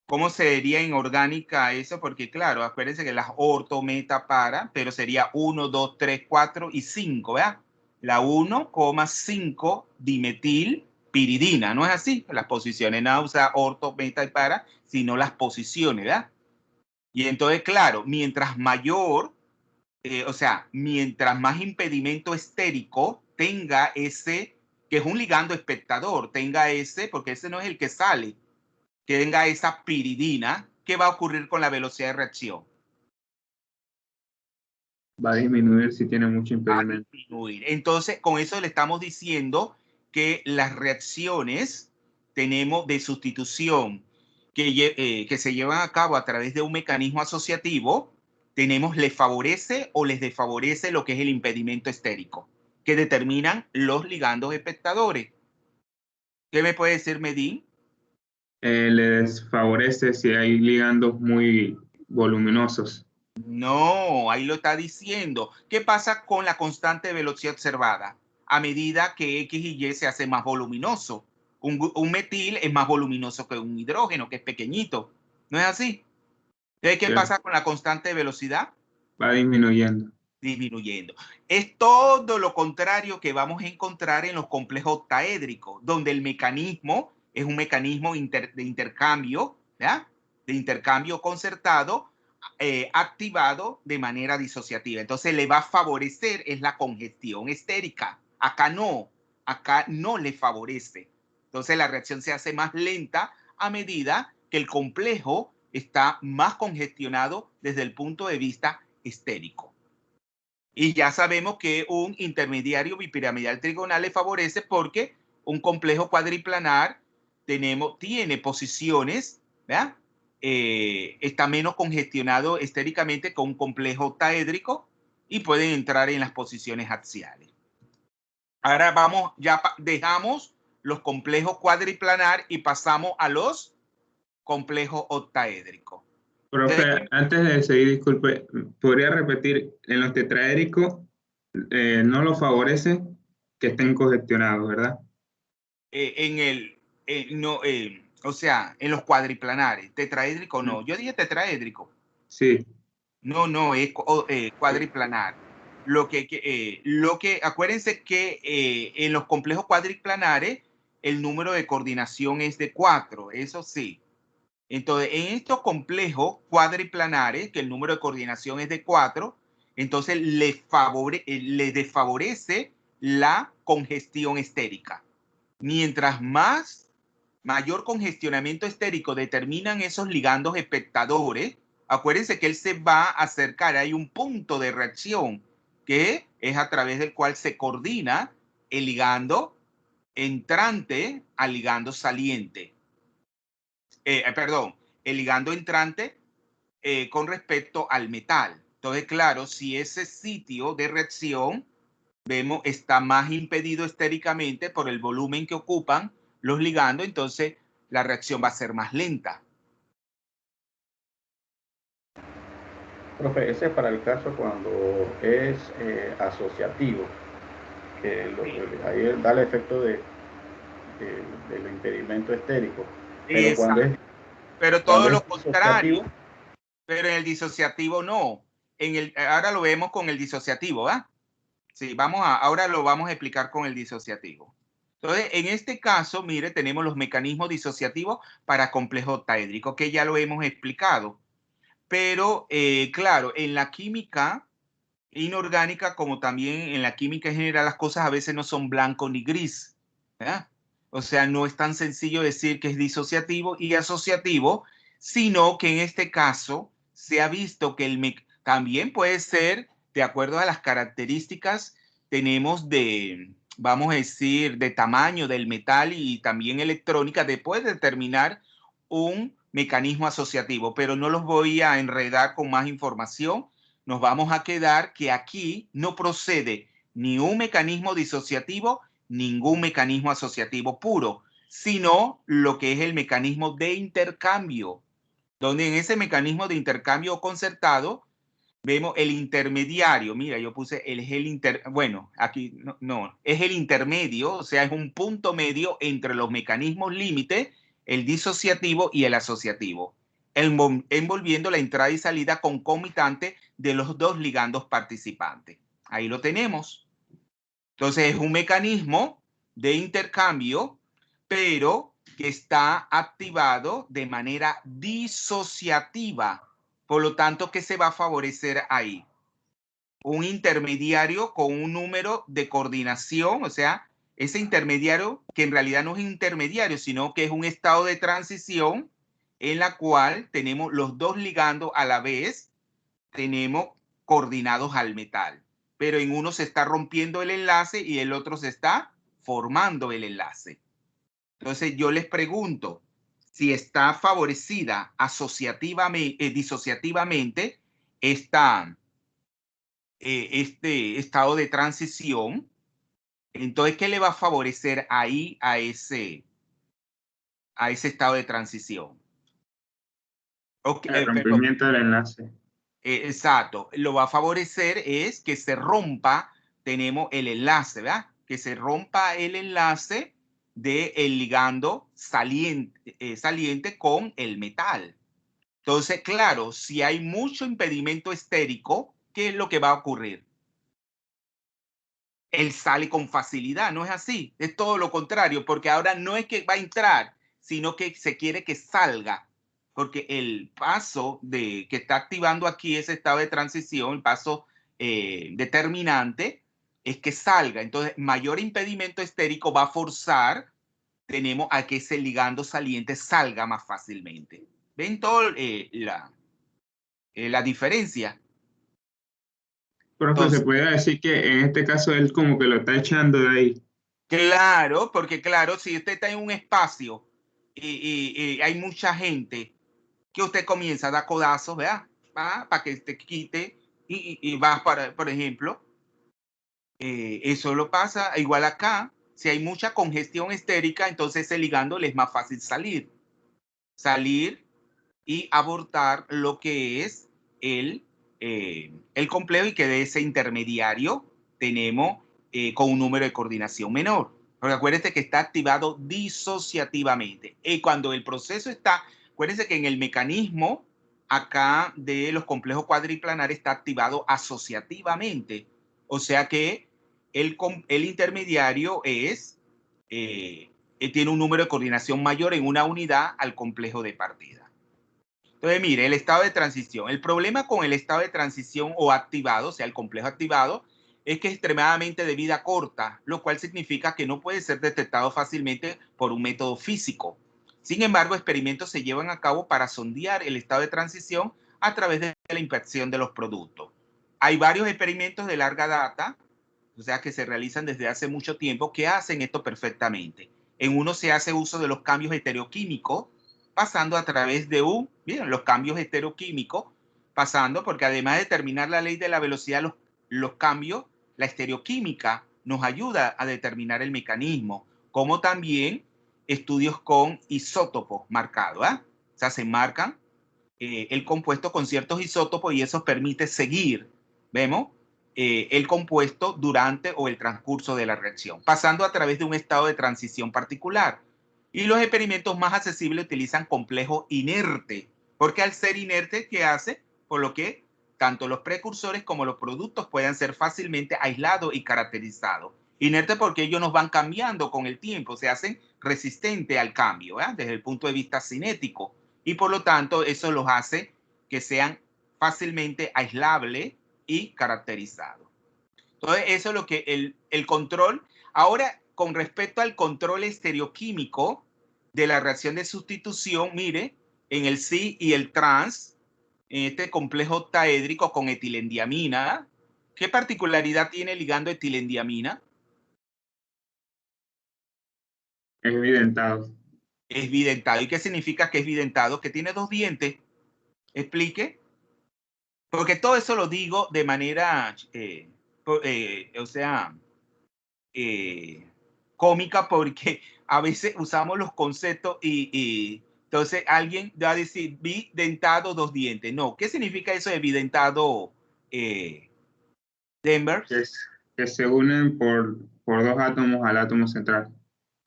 ¿cómo se diría en orgánica eso? Porque claro, acuérdense que las orto, meta, para, pero sería 1, 2, 3, 4 y 5, ¿verdad? La 1,5 dimetilpiridina, ¿no es así? Las posiciones, no usa orto, meta y para, sino las posiciones, ¿verdad? Y entonces, claro, mientras mayor, mientras más impedimento estérico tenga ese, que es un ligando espectador, tenga ese, porque ese no es el que sale, que tenga esa piridina, ¿qué va a ocurrir con la velocidad de reacción? Va a disminuir si tiene mucho impedimento. Va a disminuir. Entonces, con eso le estamos diciendo que las reacciones tenemos de sustitución que se llevan a cabo a través de un mecanismo asociativo, les favorece o les desfavorece lo que es el impedimento estérico, que determinan los ligandos espectadores. ¿Qué me puede decir Medín? Les favorece si hay ligandos muy voluminosos. No, ahí lo está diciendo. ¿Qué pasa con la constante de velocidad observada? A medida que X y Y se hace más voluminoso. Un metil es más voluminoso que un hidrógeno, que es pequeñito. ¿No es así? Entonces, ¿qué pasa con la constante de velocidad? Va disminuyendo. Disminuyendo. Es todo lo contrario que vamos a encontrar en los complejos octaédricos, donde el mecanismo es un mecanismo de intercambio, ¿ya? De intercambio concertado, activado de manera disociativa. Entonces le va a favorecer es la congestión estérica. Acá no le favorece. Entonces la reacción se hace más lenta a medida que el complejo está más congestionado desde el punto de vista estérico. Y ya sabemos que un intermediario bipiramidal trigonal le favorece porque un complejo cuadriplanar tiene posiciones, ¿verdad? Está menos congestionado estéricamente que un complejo octaédrico y pueden entrar en las posiciones axiales. Ahora vamos, ya dejamos los complejos cuadriplanar y pasamos a los complejos octaédricos. Profe, antes de seguir, disculpe, ¿podría repetir? En los tetraédricos no lo favorece que estén congestionados, ¿verdad? O sea, en los cuadriplanares, tetraédrico no. Yo dije tetraédrico. Sí. No, es cuadriplanar. Acuérdense que en los complejos cuadriplanares el número de coordinación es de 4, eso sí. Entonces, en estos complejos cuadriplanares, que el número de coordinación es de 4, entonces le desfavorece la congestión estérica. Mientras mayor congestionamiento estérico determinan esos ligandos espectadores, acuérdense que él se va a acercar, hay un punto de reacción que es a través del cual se coordina el ligando entrante al ligando saliente. El ligando entrante con respecto al metal. Entonces, claro, si ese sitio de reacción, vemos, está más impedido estéricamente por el volumen que ocupan los ligandos, entonces la reacción va a ser más lenta. Profe, ese es para el caso cuando es asociativo, que ahí da el efecto del impedimento estérico. Pero cuando es, pero todo cuando lo es contrario, pero en el disociativo no. Ahora lo vemos con el disociativo, ¿va? Sí, ahora lo vamos a explicar con el disociativo. Entonces, en este caso, mire, tenemos los mecanismos disociativos para complejo octaédrico, que ya lo hemos explicado. Pero, claro, en la química inorgánica, como también en la química en general, las cosas a veces no son blanco ni gris, ¿verdad? O sea, no es tan sencillo decir que es disociativo y asociativo, sino que en este caso se ha visto que también puede ser, de acuerdo a las características, tenemos vamos a decir, de tamaño del metal y también electrónica, después de determinar un mecanismo asociativo, pero no los voy a enredar con más información. Nos vamos a quedar que aquí no procede ni un mecanismo disociativo, ningún mecanismo asociativo puro, sino lo que es el mecanismo de intercambio, donde en ese mecanismo de intercambio concertado vemos el intermediario. Mira, yo puse bueno, aquí no, es el intermedio, o sea, es un punto medio entre los mecanismos límite, el disociativo y el asociativo, envolviendo la entrada y salida concomitante de los dos ligandos participantes. Ahí lo tenemos. Entonces, es un mecanismo de intercambio, pero que está activado de manera disociativa. Por lo tanto, ¿qué se va a favorecer ahí? Un intermediario con un número de coordinación, o sea, ese intermediario que en realidad no es intermediario, sino que es un estado de transición en la cual tenemos los dos ligandos a la vez, tenemos coordinados al metal, pero en uno se está rompiendo el enlace y el otro se está formando el enlace. Entonces yo les pregunto, si está favorecida disociativamente este estado de transición, entonces, ¿qué le va a favorecer ahí a ese estado de transición? El rompimiento del enlace. Exacto. Lo va a favorecer es que se rompa, tenemos el enlace, ¿verdad? Que se rompa el enlace del ligando saliente con el metal. Entonces, claro, si hay mucho impedimento estérico, ¿qué es lo que va a ocurrir? Él sale con facilidad, ¿no es así? Es todo lo contrario, porque ahora no es que va a entrar, sino que se quiere que salga, porque el paso que está activando aquí ese estado de transición, el paso determinante, es que salga. Entonces, mayor impedimento estérico va a forzar tenemos a que ese ligando saliente salga más fácilmente. ¿Ven todo la diferencia? Profe, Entonces, se puede decir que en este caso él como que lo está echando de ahí. claro, porque claro, si usted está en un espacio y hay mucha gente, que usted comienza a dar codazos, ¿verdad? Para que te quite y vas para, por ejemplo, eso lo pasa igual acá. Si hay mucha congestión estérica, entonces ese ligando le es más fácil salir y abortar lo que es el complejo, y que de ese intermediario tenemos con un número de coordinación menor. Porque acuérdense que está activado disociativamente. Y cuando el proceso está, acuérdense que en el mecanismo acá de los complejos cuadriplanares está activado asociativamente. O sea que el intermediario tiene un número de coordinación mayor en una unidad al complejo de partida. Entonces, mire, el estado de transición. El problema con el estado de transición o activado, o sea, el complejo activado, es que es extremadamente de vida corta, lo cual significa que no puede ser detectado fácilmente por un método físico. Sin embargo, experimentos se llevan a cabo para sondear el estado de transición a través de la inspección de los productos. Hay varios experimentos de larga data, o sea, que se realizan desde hace mucho tiempo, que hacen esto perfectamente. En uno se hace uso de los cambios estereoquímicos, pasando a través de miren, los cambios estereoquímicos, pasando, porque además de determinar la ley de la velocidad, los cambios, la estereoquímica nos ayuda a determinar el mecanismo, como también estudios con isótopos marcados, ¿eh? O sea, se marcan el compuesto con ciertos isótopos y eso permite seguir, ¿vemos? El compuesto durante o el transcurso de la reacción, pasando a través de un estado de transición particular. Y los experimentos más accesibles utilizan complejo inerte, porque al ser inerte, ¿qué hace? Por lo que tanto los precursores como los productos puedan ser fácilmente aislados y caracterizados. Inerte porque ellos nos van cambiando con el tiempo, se hacen resistentes al cambio, ¿eh? Desde el punto de vista cinético. Y por lo tanto, eso los hace que sean fácilmente aislables y caracterizados. Entonces, eso es lo que el control. Ahora, con respecto al control estereoquímico de la reacción de sustitución, mire, en el cis y el trans, en este complejo octaédrico con etilendiamina, ¿qué particularidad tiene el ligando etilendiamina? Es evidentado. Es videntado. ¿Y qué significa que es videntado? Que tiene dos dientes. ¿Explique? Porque todo eso lo digo de manera, o sea, cómica, porque a veces usamos los conceptos y entonces alguien va a decir bidentado, dos dientes. No, ¿qué significa eso de bidentado, Denver? Que se unen por dos átomos al átomo central.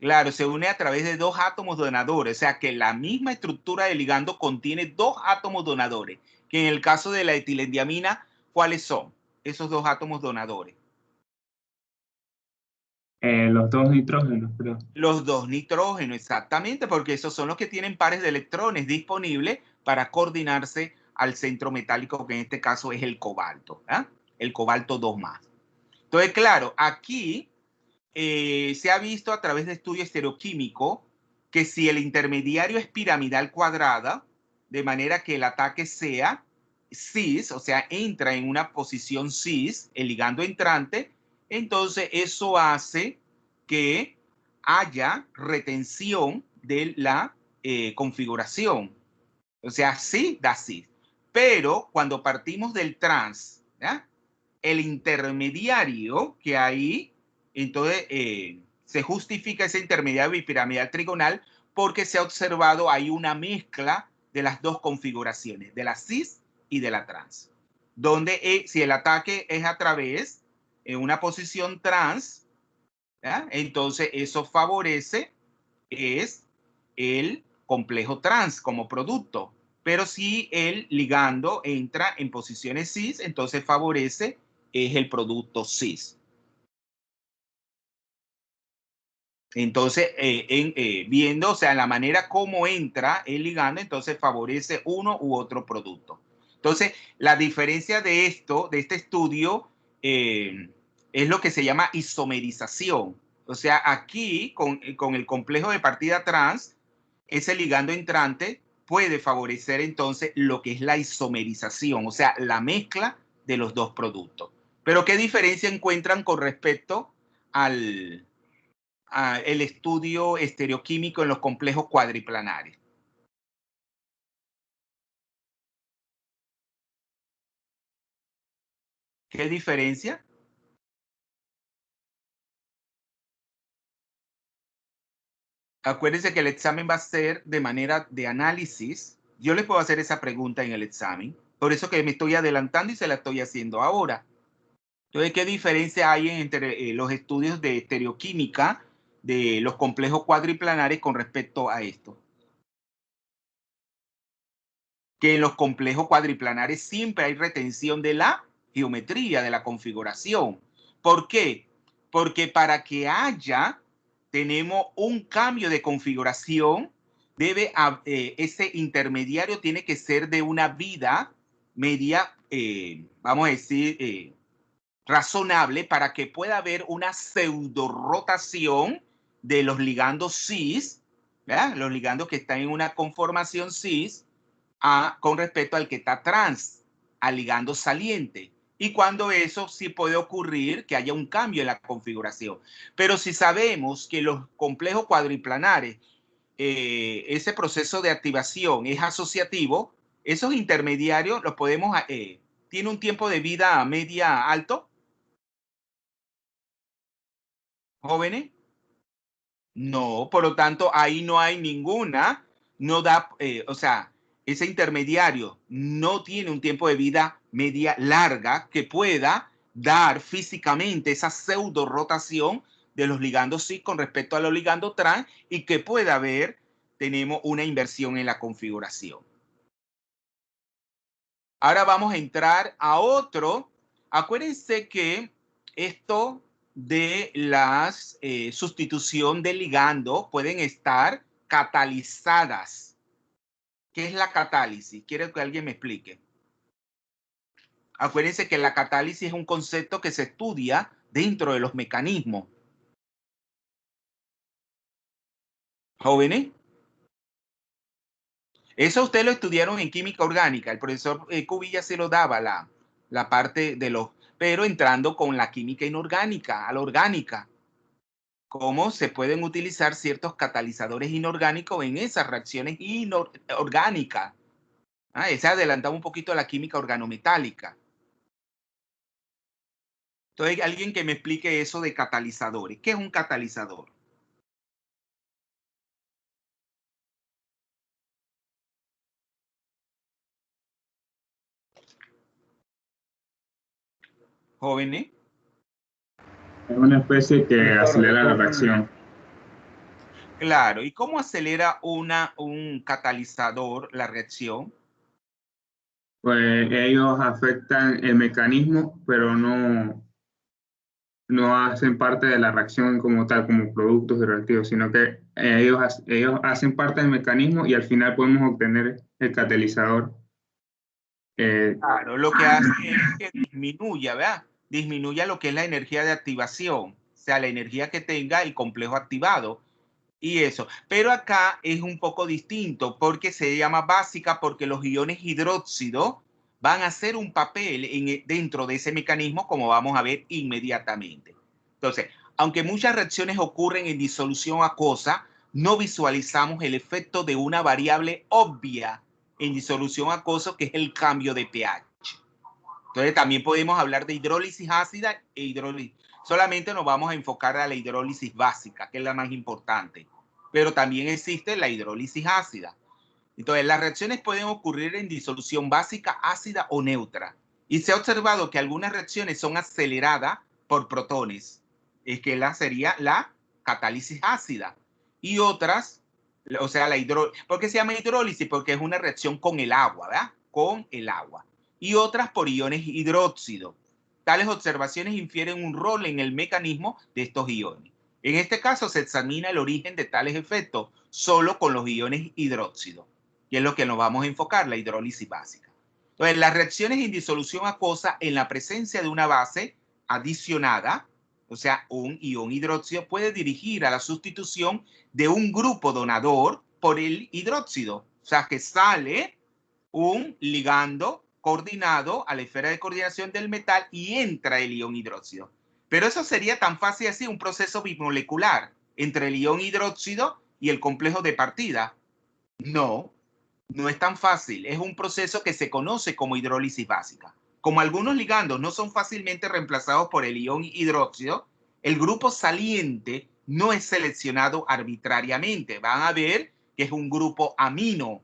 Claro, se une a través de dos átomos donadores, o sea que la misma estructura del ligando contiene dos átomos donadores, que en el caso de la etilendiamina, ¿cuáles son esos dos átomos donadores? Los dos nitrógenos, creo. Los dos nitrógenos, exactamente, porque esos son los que tienen pares de electrones disponibles para coordinarse al centro metálico, que en este caso es el cobalto, ¿eh? El cobalto 2+. Entonces, claro, aquí se ha visto a través de estudio estereoquímico que si el intermediario es piramidal cuadrada, de manera que el ataque sea cis, o sea, entra en una posición cis, el ligando entrante, entonces eso hace que haya retención de la configuración. O sea, sí da cis. Pero cuando partimos del trans, ¿ya? El intermediario que hay, entonces se justifica ese intermediario bipiramidal trigonal porque se ha observado hay una mezcla de las dos configuraciones, de la cis y de la trans, donde si el ataque es a través de una posición trans, ¿ya? Entonces eso favorece es el complejo trans como producto, pero si el ligando entra en posiciones cis, entonces favorece es el producto cis. Entonces, viendo, o sea, la manera como entra el ligando, entonces favorece uno u otro producto. Entonces, la diferencia de esto, de este estudio, es lo que se llama isomerización. O sea, aquí con el complejo de partida trans, ese ligando entrante puede favorecer entonces lo que es la isomerización, o sea, la mezcla de los dos productos. Pero ¿qué diferencia encuentran con respecto al el estudio estereoquímico en los complejos cuadriplanares? ¿Qué diferencia? Acuérdense que el examen va a ser de manera de análisis. Yo les puedo hacer esa pregunta en el examen. Por eso que me estoy adelantando y se la estoy haciendo ahora. Entonces, ¿qué diferencia hay entre los estudios de estereoquímica de los complejos cuadriplanares con respecto a esto? Que en los complejos cuadriplanares siempre hay retención de la geometría, de la configuración. ¿Por qué? Porque para que haya, tenemos un cambio de configuración, ese intermediario tiene que ser de una vida media, vamos a decir, razonable, para que pueda haber una pseudo rotación de los ligandos cis, ¿verdad? Los ligandos que están en una conformación cis, con respecto al que está trans, al ligando saliente. Y cuando eso sí puede ocurrir que haya un cambio en la configuración. Pero si sabemos que los complejos cuadriplanares, ese proceso de activación es asociativo, esos intermediarios los podemos, tiene un tiempo de vida media alto, jóvenes. No, por lo tanto, ahí no hay ninguna, no da, o sea, ese intermediario no tiene un tiempo de vida media larga que pueda dar físicamente esa pseudo rotación de los ligandos cis con respecto a los ligandos trans y que pueda haber, tenemos una inversión en la configuración. Ahora vamos a entrar a otro. Acuérdense que esto de la sustitución de ligando pueden estar catalizadas. ¿Qué es la catálisis? Quiero que alguien me explique. Acuérdense que la catálisis es un concepto que se estudia dentro de los mecanismos. ¿Jóvenes? Eso ustedes lo estudiaron en química orgánica. El profesor Cubilla se lo daba la parte de los... Pero entrando con la química inorgánica, a la orgánica. Cómo se pueden utilizar ciertos catalizadores inorgánicos en esas reacciones inorgánicas. Se adelantaba un poquito a la química organometálica. Entonces, alguien que me explique eso de catalizadores. ¿Qué es un catalizador? Jóvenes. Es una especie que acelera la reacción. Claro. ¿Y cómo acelera un catalizador la reacción? Pues ellos afectan el mecanismo, pero no hacen parte de la reacción como tal, como productos reactivos, sino que ellos hacen parte del mecanismo y al final podemos obtener el catalizador. Claro, lo que hace es que disminuya, ¿verdad? Disminuya lo que es la energía de activación, o sea, la energía que tenga el complejo activado y eso. Pero acá es un poco distinto porque se llama básica porque los iones hidróxido van a hacer un papel dentro de ese mecanismo, como vamos a ver inmediatamente. Entonces, aunque muchas reacciones ocurren en disolución acuosa, no visualizamos el efecto de una variable obvia en disolución acuosa, que es el cambio de pH. Entonces, también podemos hablar de hidrólisis ácida e hidrólisis. Solamente nos vamos a enfocar a la hidrólisis básica, que es la más importante. Pero también existe la hidrólisis ácida. Entonces, las reacciones pueden ocurrir en disolución básica, ácida o neutra. Y se ha observado que algunas reacciones son aceleradas por protones. Es que sería la catálisis ácida. Y otras, o sea, ¿por qué se llama hidrólisis? Porque es una reacción con el agua, ¿verdad? Con el agua. Y otras por iones hidróxido. Tales observaciones infieren un rol en el mecanismo de estos iones. En este caso se examina el origen de tales efectos solo con los iones hidróxido, que es lo que nos vamos a enfocar, la hidrólisis básica. Entonces, las reacciones en disolución acuosa en la presencia de una base adicionada, O sea, un ion hidróxido puede dirigir a la sustitución de un grupo donador por el hidróxido. O sea, que sale un ligando coordinado a la esfera de coordinación del metal y entra el ion hidróxido. Pero eso sería tan fácil así, un proceso bimolecular entre el ion hidróxido y el complejo de partida. No, no es tan fácil. Es un proceso que se conoce como hidrólisis básica. Como algunos ligandos no son fácilmente reemplazados por el ion hidróxido, el grupo saliente no es seleccionado arbitrariamente. Van a ver que es un grupo amino.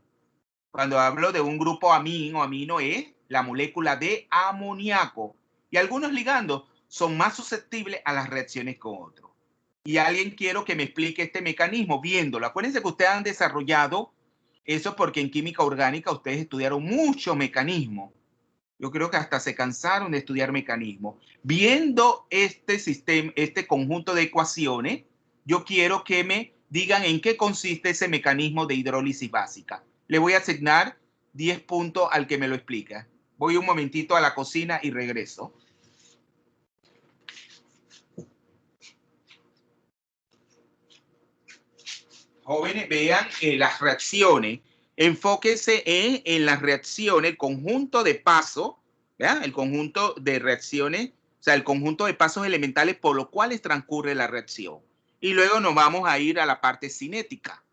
Cuando hablo de un grupo amino es la molécula de amoníaco. Y algunos ligandos son más susceptibles a las reacciones con otros. Y alguien quiero que me explique este mecanismo viéndolo. Acuérdense que ustedes han desarrollado eso porque en química orgánica ustedes estudiaron mucho mecanismo. Yo creo que hasta se cansaron de estudiar mecanismo. Viendo este sistema, este conjunto de ecuaciones, yo quiero que me digan en qué consiste ese mecanismo de hidrólisis básica. Le voy a asignar 10 puntos al que me lo explica. Voy un momentito a la cocina y regreso. Jóvenes, vean las reacciones. Enfóquense en las reacciones, el conjunto de pasos, ¿vean? El conjunto de reacciones, o sea, el conjunto de pasos elementales por los cuales transcurre la reacción. Y luego nos vamos a ir a la parte cinética.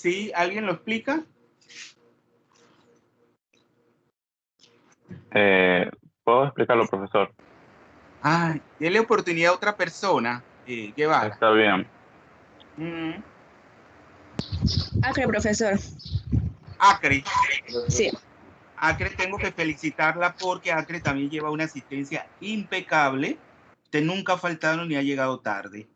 ¿Sí? ¿Alguien lo explica? ¿Puedo explicarlo, profesor? Ah, denle oportunidad a otra persona. Guevara. Está bien. Acre, profesor. Acre. Sí. Acre, tengo que felicitarla porque Acre también lleva una asistencia impecable. Usted nunca ha faltado ni ha llegado tarde.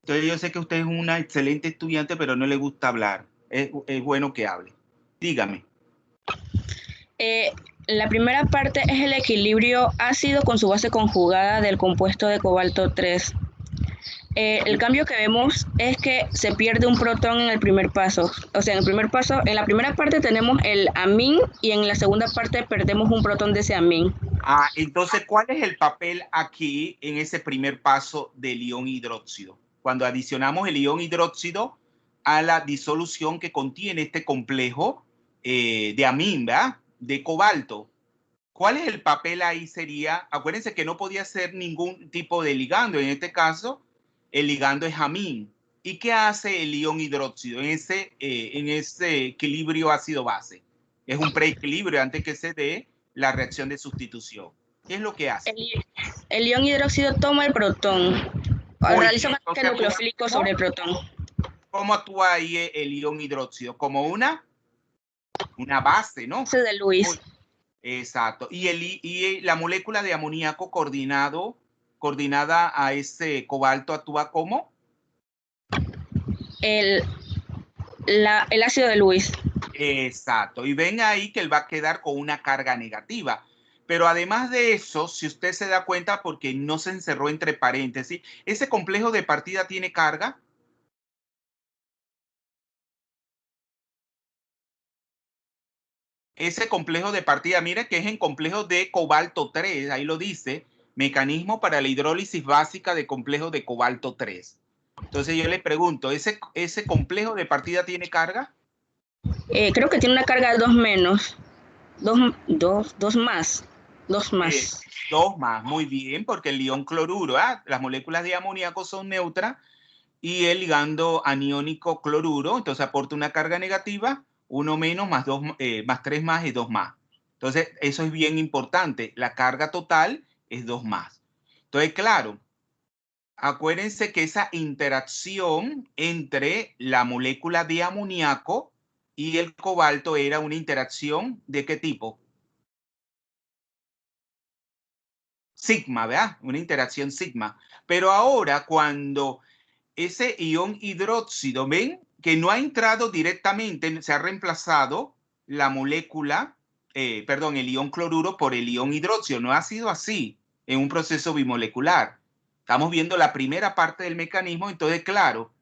Entonces yo sé que usted es una excelente estudiante, pero no le gusta hablar. Es bueno que hable. Dígame. La primera parte es el equilibrio ácido con su base conjugada del compuesto de cobalto 3. El cambio que vemos es que se pierde un protón en el primer paso. O sea, en el primer paso, en la primera parte tenemos el amín y en la segunda parte perdemos un protón de ese amín. Ah, entonces, ¿cuál es el papel aquí en ese primer paso del ion hidróxido? Cuando adicionamos el ion hidróxido a la disolución que contiene este complejo de amín, ¿verdad? De cobalto. ¿Cuál es el papel ahí? Sería, acuérdense que no podía ser ningún tipo de ligando. En este caso, el ligando es amín. ¿Y qué hace el ion hidróxido en ese equilibrio ácido-base? Es un preequilibrio antes que se dé la reacción de sustitución. ¿Qué es lo que hace? El ion hidróxido toma el protón. Realiza un ataque nucleofílico sobre el protón. ¿Cómo actúa ahí el ion hidróxido? Como una base, ¿no? Base de Lewis. Exacto. Y la molécula de amoníaco coordinada a ese cobalto actúa como El ácido de Lewis. Exacto. Y ven ahí que él va a quedar con una carga negativa. Pero además de eso, si usted se da cuenta, porque no se encerró entre paréntesis, ese complejo de partida tiene carga. Ese complejo de partida, mire que es en complejo de cobalto 3, ahí lo dice, mecanismo para la hidrólisis básica de complejo de cobalto 3. Entonces yo le pregunto, ¿ese complejo de partida tiene carga? Creo que tiene una carga de 2 menos. 2 más. 2 más. 2 más, muy bien, porque el ion cloruro, las moléculas de amoníaco son neutras y el ligando aniónico cloruro, entonces aporta una carga negativa, 1 menos más 2 más 3 más y 2 más. Entonces, eso es bien importante. La carga total es 2 más. Entonces, claro, acuérdense que esa interacción entre la molécula de amoníaco y el cobalto era una interacción ¿de qué tipo? Sigma, ¿verdad? Una interacción sigma. Pero ahora cuando ese ion hidróxido, ven que no ha entrado directamente, se ha reemplazado la molécula, el ion cloruro por el ion hidróxido. No ha sido así en un proceso bimolecular. Estamos viendo la primera parte del mecanismo, entonces, claro,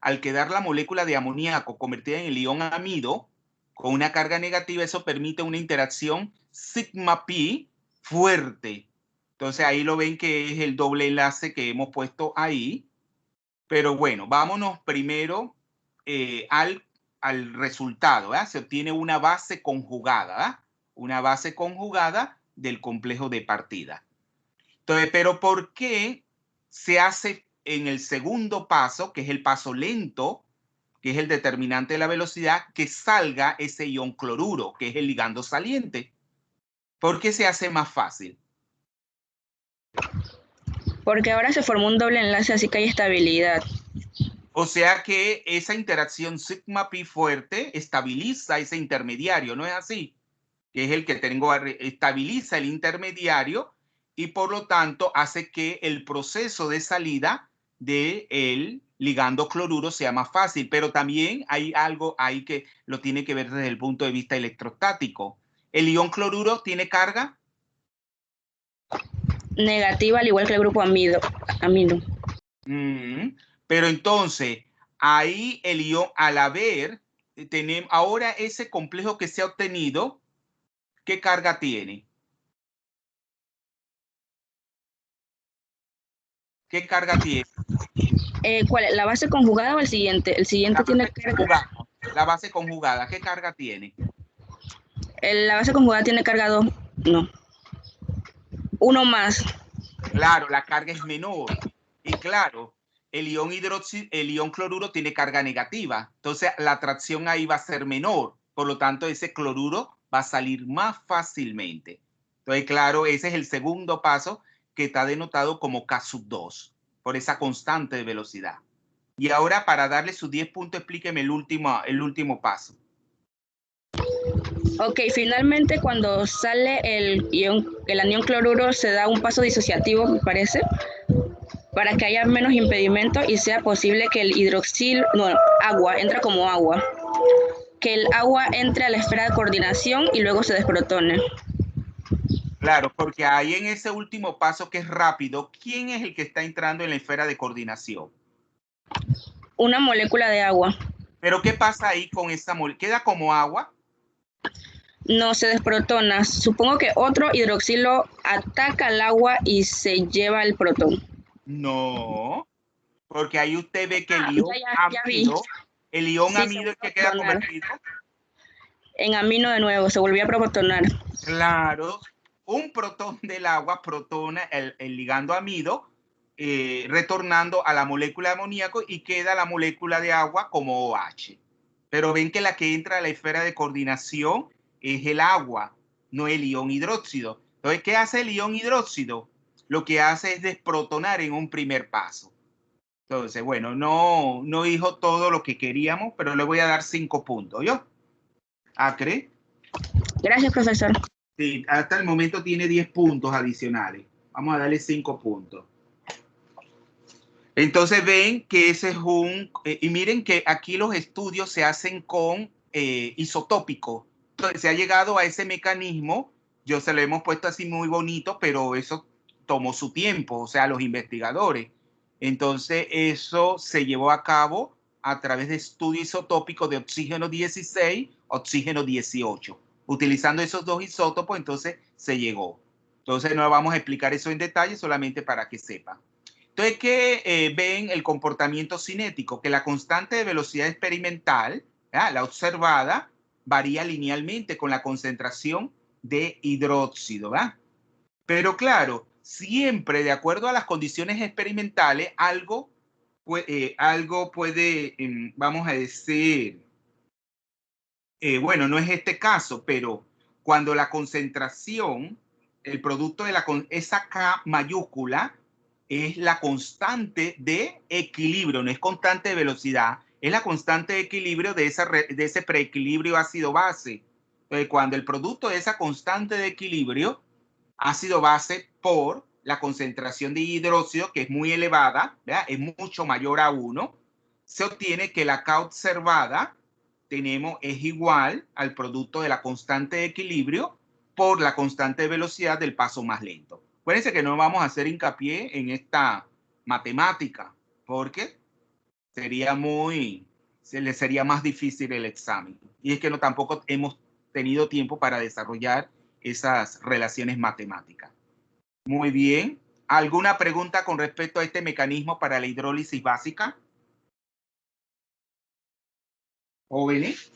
al quedar la molécula de amoníaco convertida en el ion amido, con una carga negativa, eso permite una interacción sigma pi fuerte. Entonces ahí lo ven que es el doble enlace que hemos puesto ahí. Pero bueno, vámonos primero al resultado, ¿verdad? Se obtiene una base conjugada, ¿verdad? Una base conjugada del complejo de partida. Entonces, pero ¿por qué se hace en el segundo paso, que es el paso lento, que es el determinante de la velocidad, que salga ese ion cloruro, que es el ligando saliente? ¿Por qué se hace más fácil? Porque ahora se formó un doble enlace, así que hay estabilidad. O sea que esa interacción sigma pi fuerte estabiliza ese intermediario, ¿no es así? Que es el que estabiliza el intermediario y por lo tanto hace que el proceso de salida del ligando cloruro sea más fácil. Pero también hay algo ahí que lo tiene que ver desde el punto de vista electrostático. ¿El ion cloruro tiene carga? Negativa, al igual que el grupo amino. Pero entonces, ahí el ion, al haber, tenemos ahora ese complejo que se ha obtenido, ¿qué carga tiene? ¿Qué carga tiene? ¿Cuál es? ¿La base conjugada o el siguiente? El siguiente tiene carga. La base conjugada, ¿qué carga tiene? La base conjugada tiene carga 2. No. 1 más. Claro, la carga es menor. Y claro, el ion cloruro tiene carga negativa. Entonces, la atracción ahí va a ser menor. Por lo tanto, ese cloruro va a salir más fácilmente. Entonces, claro, ese es el segundo paso que está denotado como K2, por esa constante de velocidad. Y ahora, para darle sus 10 puntos, explíqueme el último paso. Ok, finalmente cuando sale el anión cloruro se da un paso disociativo, me parece, para que haya menos impedimento y sea posible que el agua, entra como agua. Que el agua entre a la esfera de coordinación y luego se desprotone. Claro, porque ahí en ese último paso que es rápido, ¿quién es el que está entrando en la esfera de coordinación? Una molécula de agua. Pero ¿qué pasa ahí con esa molécula? ¿Queda como agua? No, se desprotona. Supongo que otro hidroxilo ataca al agua y se lleva el protón. No, porque ahí usted ve que el ion ya vi. amido, el ion Sí, amido es que queda protonar. convertido. En amino de nuevo, se volvió a protonar. Claro, un protón del agua protona el ligando amido, retornando a la molécula de amoníaco y queda la molécula de agua como OH. Pero ven que la que entra a la esfera de coordinación es el agua, no el ion hidróxido. Entonces, ¿qué hace el ion hidróxido? Lo que hace es desprotonar en un primer paso. Entonces, bueno, no dijo todo lo que queríamos, pero le voy a dar 5 puntos, ¿yo? ¿Acre? Gracias, profesor. Sí, hasta el momento tiene 10 puntos adicionales. Vamos a darle 5 puntos. Entonces ven que ese es y miren que aquí los estudios se hacen con isotópico. Entonces se ha llegado a ese mecanismo, yo se lo hemos puesto así muy bonito, pero eso tomó su tiempo, o sea, los investigadores. Entonces eso se llevó a cabo a través de estudio isotópico de oxígeno 16, oxígeno 18. Utilizando esos dos isótopos, entonces se llegó. Entonces no vamos a explicar eso en detalle, solamente para que sepan. Entonces, ¿qué ven el comportamiento cinético? Que la constante de velocidad experimental, la observada, varía linealmente con la concentración de hidróxido, ¿verdad? Pero claro, siempre de acuerdo a las condiciones experimentales, algo puede, vamos a decir, bueno, no es este caso, pero cuando la concentración, el producto de esa K mayúscula, es la constante de equilibrio, no es constante de velocidad, es la constante de equilibrio de ese preequilibrio ácido-base. Entonces, cuando el producto de esa constante de equilibrio, ácido-base por la concentración de hidróxido, que es muy elevada, ¿verdad? Es mucho mayor a 1, se obtiene que la K observada es igual al producto de la constante de equilibrio por la constante de velocidad del paso más lento. Acuérdense que no vamos a hacer hincapié en esta matemática porque le sería más difícil el examen. Y es que tampoco hemos tenido tiempo para desarrollar esas relaciones matemáticas. Muy bien. ¿Alguna pregunta con respecto a este mecanismo para la hidrólisis básica? ¿Jóvenes?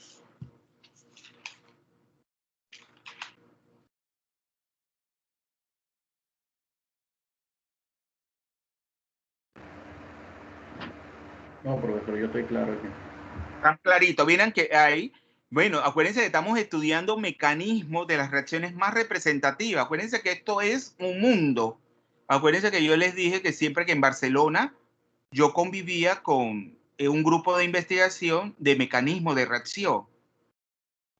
No, profesor, yo estoy claro aquí. Tan clarito. Miren que hay, bueno, acuérdense que estamos estudiando mecanismos de las reacciones más representativas. Acuérdense que esto es un mundo. Acuérdense que yo les dije que siempre que en Barcelona yo convivía con un grupo de investigación de mecanismos de reacción.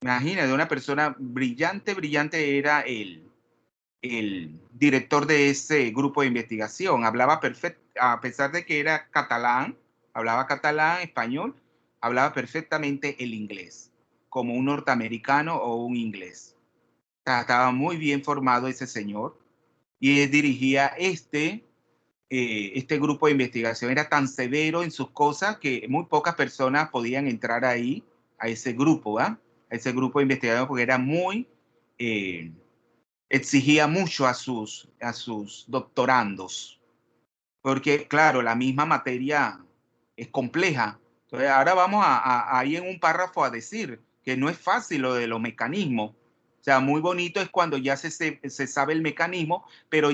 Imagínate, una persona brillante era el director de ese grupo de investigación. Hablaba perfecto, a pesar de que era catalán, hablaba catalán, español, hablaba perfectamente el inglés, como un norteamericano o un inglés. Estaba muy bien formado ese señor y él dirigía este grupo de investigación. Era tan severo en sus cosas que muy pocas personas podían entrar ahí, a ese grupo, a ese grupo de investigación, porque era muy... exigía mucho a sus doctorandos, porque claro, la misma materia es compleja. Entonces, ahora vamos ahí en un párrafo a decir que no es fácil lo de los mecanismos. O sea, muy bonito es cuando ya se sabe el mecanismo, pero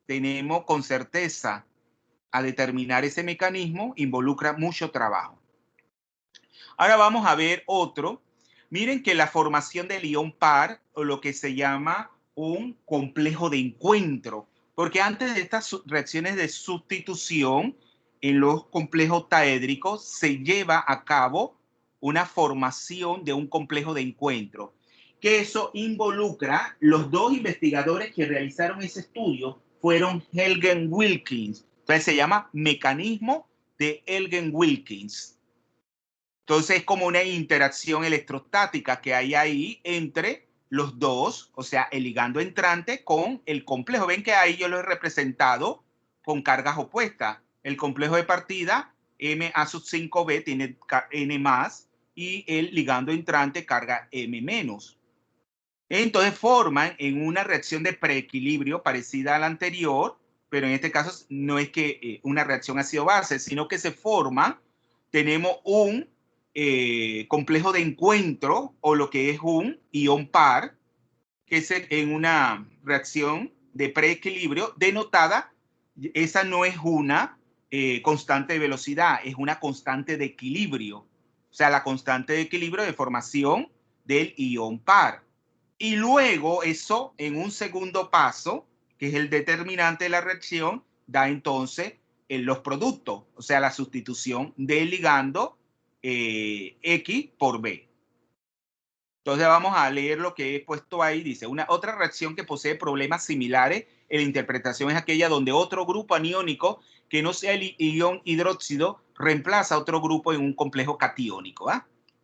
tenemos con certeza a determinar ese mecanismo involucra mucho trabajo. Ahora vamos a ver otro. Miren que la formación del ion par, o lo que se llama un complejo de encuentro, porque antes de estas reacciones de sustitución en los complejos taédricos se lleva a cabo una formación de un complejo de encuentro, que eso involucra, los dos investigadores que realizaron ese estudio fueron Elgin-Wilkins. Entonces se llama mecanismo de Elgin-Wilkins. Entonces es como una interacción electrostática que hay ahí entre los dos, o sea, el ligando entrante con el complejo. Ven que ahí yo lo he representado con cargas opuestas. El complejo de partida, Ma5b, tiene N más, y el ligando entrante carga M menos. Entonces forman en una reacción de preequilibrio parecida a la anterior, pero en este caso no es que una reacción ácido-base, sino que se forma, tenemos un complejo de encuentro, o lo que es un ion par, que es en una reacción de preequilibrio denotada, esa no es una constante de velocidad, es una constante de equilibrio. O sea, la constante de equilibrio de formación del ion par. Y luego eso, en un segundo paso, que es el determinante de la reacción, da entonces los productos, o sea, la sustitución del ligando X por B. Entonces vamos a leer lo que he puesto ahí. Dice, otra reacción que posee problemas similares en la interpretación es aquella donde otro grupo aniónico que no sea el ion hidróxido reemplaza a otro grupo en un complejo catiónico.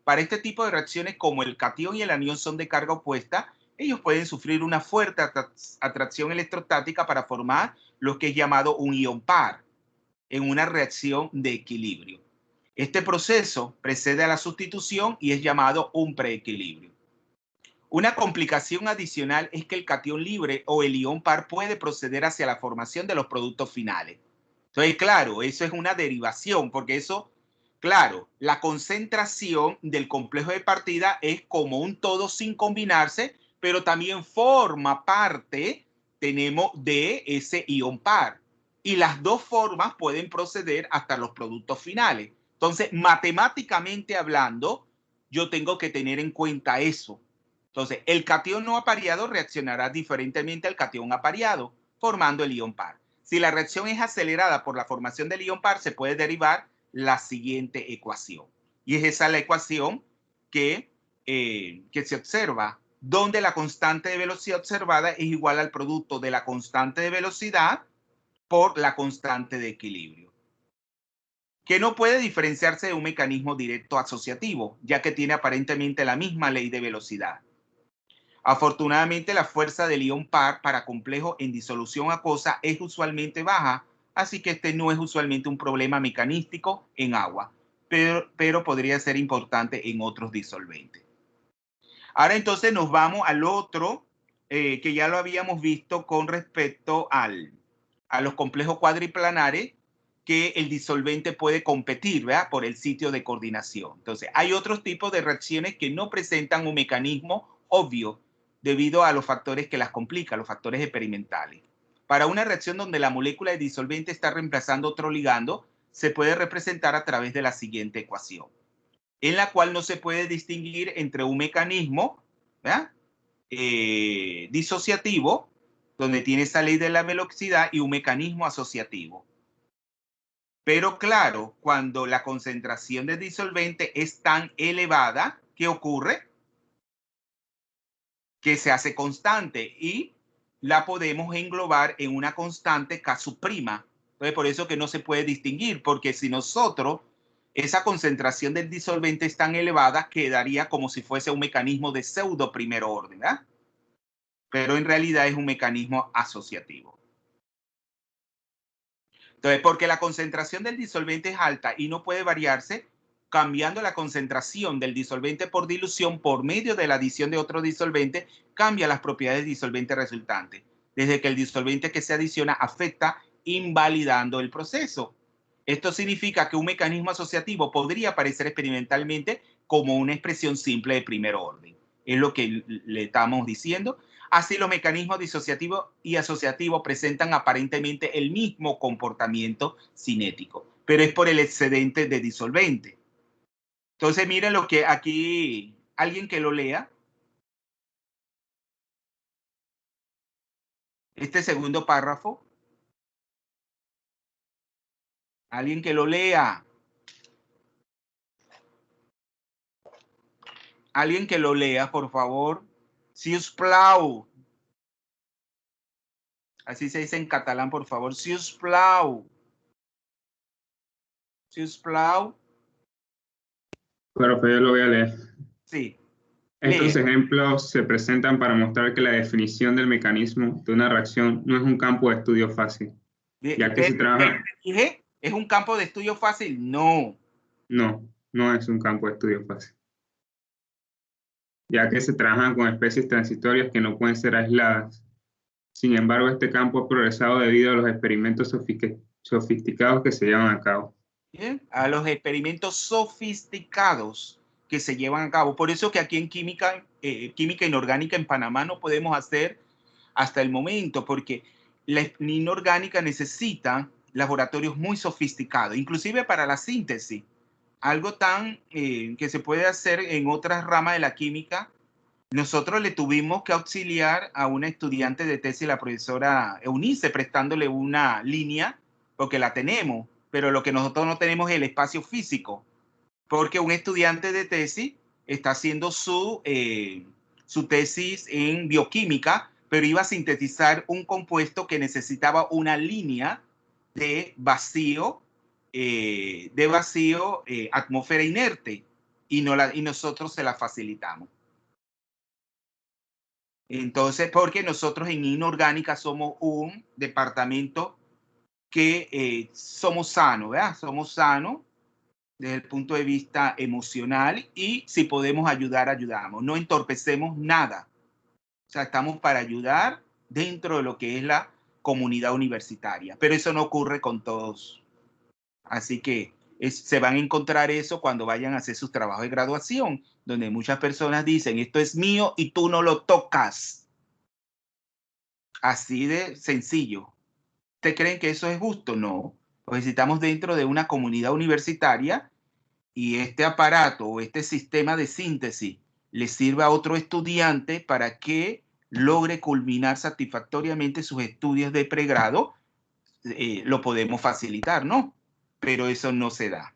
Para este tipo de reacciones, como el catión y el anión son de carga opuesta, ellos pueden sufrir una fuerte atracción electrostática para formar lo que es llamado un ion par en una reacción de equilibrio. Este proceso precede a la sustitución y es llamado un preequilibrio. Una complicación adicional es que el catión libre o el ion par puede proceder hacia la formación de los productos finales. Entonces, claro, eso es una derivación, porque eso, claro, la concentración del complejo de partida es como un todo sin combinarse, pero también forma parte, tenemos, de ese ion par. Y las dos formas pueden proceder hasta los productos finales. Entonces, matemáticamente hablando, yo tengo que tener en cuenta eso. Entonces, el catión no apareado reaccionará diferentemente al catión apareado, formando el ion par. Si la reacción es acelerada por la formación del ion par, se puede derivar la siguiente ecuación. Y es esa la ecuación que se observa, donde la constante de velocidad observada es igual al producto de la constante de velocidad por la constante de equilibrio, que no puede diferenciarse de un mecanismo directo asociativo, ya que tiene aparentemente la misma ley de velocidad. Afortunadamente, la fuerza del ion par para complejos en disolución acuosa es usualmente baja, así que este no es usualmente un problema mecanístico en agua, pero podría ser importante en otros disolventes. Ahora entonces nos vamos al otro, que ya lo habíamos visto con respecto a los complejos cuadriplanares, que el disolvente puede competir, ¿verdad?, por el sitio de coordinación. Entonces, hay otros tipos de reacciones que no presentan un mecanismo obvio debido a los factores que las complican, los factores experimentales. Para una reacción donde la molécula de disolvente está reemplazando otro ligando, se puede representar a través de la siguiente ecuación, en la cual no se puede distinguir entre un mecanismo, ¿verdad?, disociativo, donde tiene esa ley de la velocidad, y un mecanismo asociativo. Pero claro, cuando la concentración de disolvente es tan elevada, ¿qué ocurre? Que se hace constante y la podemos englobar en una constante K sub prima. Entonces, por eso que no se puede distinguir, porque si nosotros, esa concentración del disolvente es tan elevada, quedaría como si fuese un mecanismo de pseudo primer orden, ¿verdad? Pero en realidad es un mecanismo asociativo. Entonces, porque la concentración del disolvente es alta y no puede variarse, cambiando la concentración del disolvente por dilución por medio de la adición de otro disolvente, cambia las propiedades del disolvente resultante, desde que el disolvente que se adiciona afecta, invalidando el proceso. Esto significa que un mecanismo asociativo podría aparecer experimentalmente como una expresión simple de primer orden. Es lo que le estamos diciendo. Así los mecanismos disociativo y asociativo presentan aparentemente el mismo comportamiento cinético, pero es por el excedente de disolvente. Entonces miren lo que aquí, alguien que lo lea. Este segundo párrafo. Alguien que lo lea. Alguien que lo lea, por favor. Si us plau. Así se dice en catalán, por favor. Si us plau. Si us plau. Claro, pero yo lo voy a leer. Sí. Estos Lee. ejemplos se presentan para mostrar que la definición del mecanismo de una reacción no es un campo de estudio fácil, ya que se trabaja... ¿Dije? ¿Es un campo de estudio fácil? No. No es un campo de estudio fácil, ya que se trabajan con especies transitorias que no pueden ser aisladas. Sin embargo, este campo ha progresado debido a los experimentos sofisticados que se llevan a cabo. Bien, a los experimentos sofisticados que se llevan a cabo. Por eso que aquí en química inorgánica en Panamá no podemos hacer hasta el momento, porque la inorgánica necesita laboratorios muy sofisticados, inclusive para la síntesis. Algo tan que se puede hacer en otras ramas de la química. Nosotros le tuvimos que auxiliar a una estudiante de tesis, la profesora Eunice, prestándole una línea, porque la tenemos, pero lo que nosotros no tenemos es el espacio físico, porque un estudiante de tesis está haciendo su tesis en bioquímica, pero iba a sintetizar un compuesto que necesitaba una línea de vacío, atmósfera inerte, y nosotros se la facilitamos. Entonces, porque nosotros en inorgánica somos un departamento que somos sanos, ¿verdad? Somos sanos desde el punto de vista emocional y si podemos ayudar, ayudamos. No entorpecemos nada. O sea, estamos para ayudar dentro de lo que es la comunidad universitaria. Pero eso no ocurre con todos. Así que se van a encontrar eso cuando vayan a hacer sus trabajos de graduación, donde muchas personas dicen, esto es mío y tú no lo tocas. Así de sencillo. ¿Ustedes creen que eso es justo? No. Pues estamos dentro de una comunidad universitaria y este aparato o este sistema de síntesis le sirve a otro estudiante para que logre culminar satisfactoriamente sus estudios de pregrado, lo podemos facilitar, ¿no? Pero eso no se da,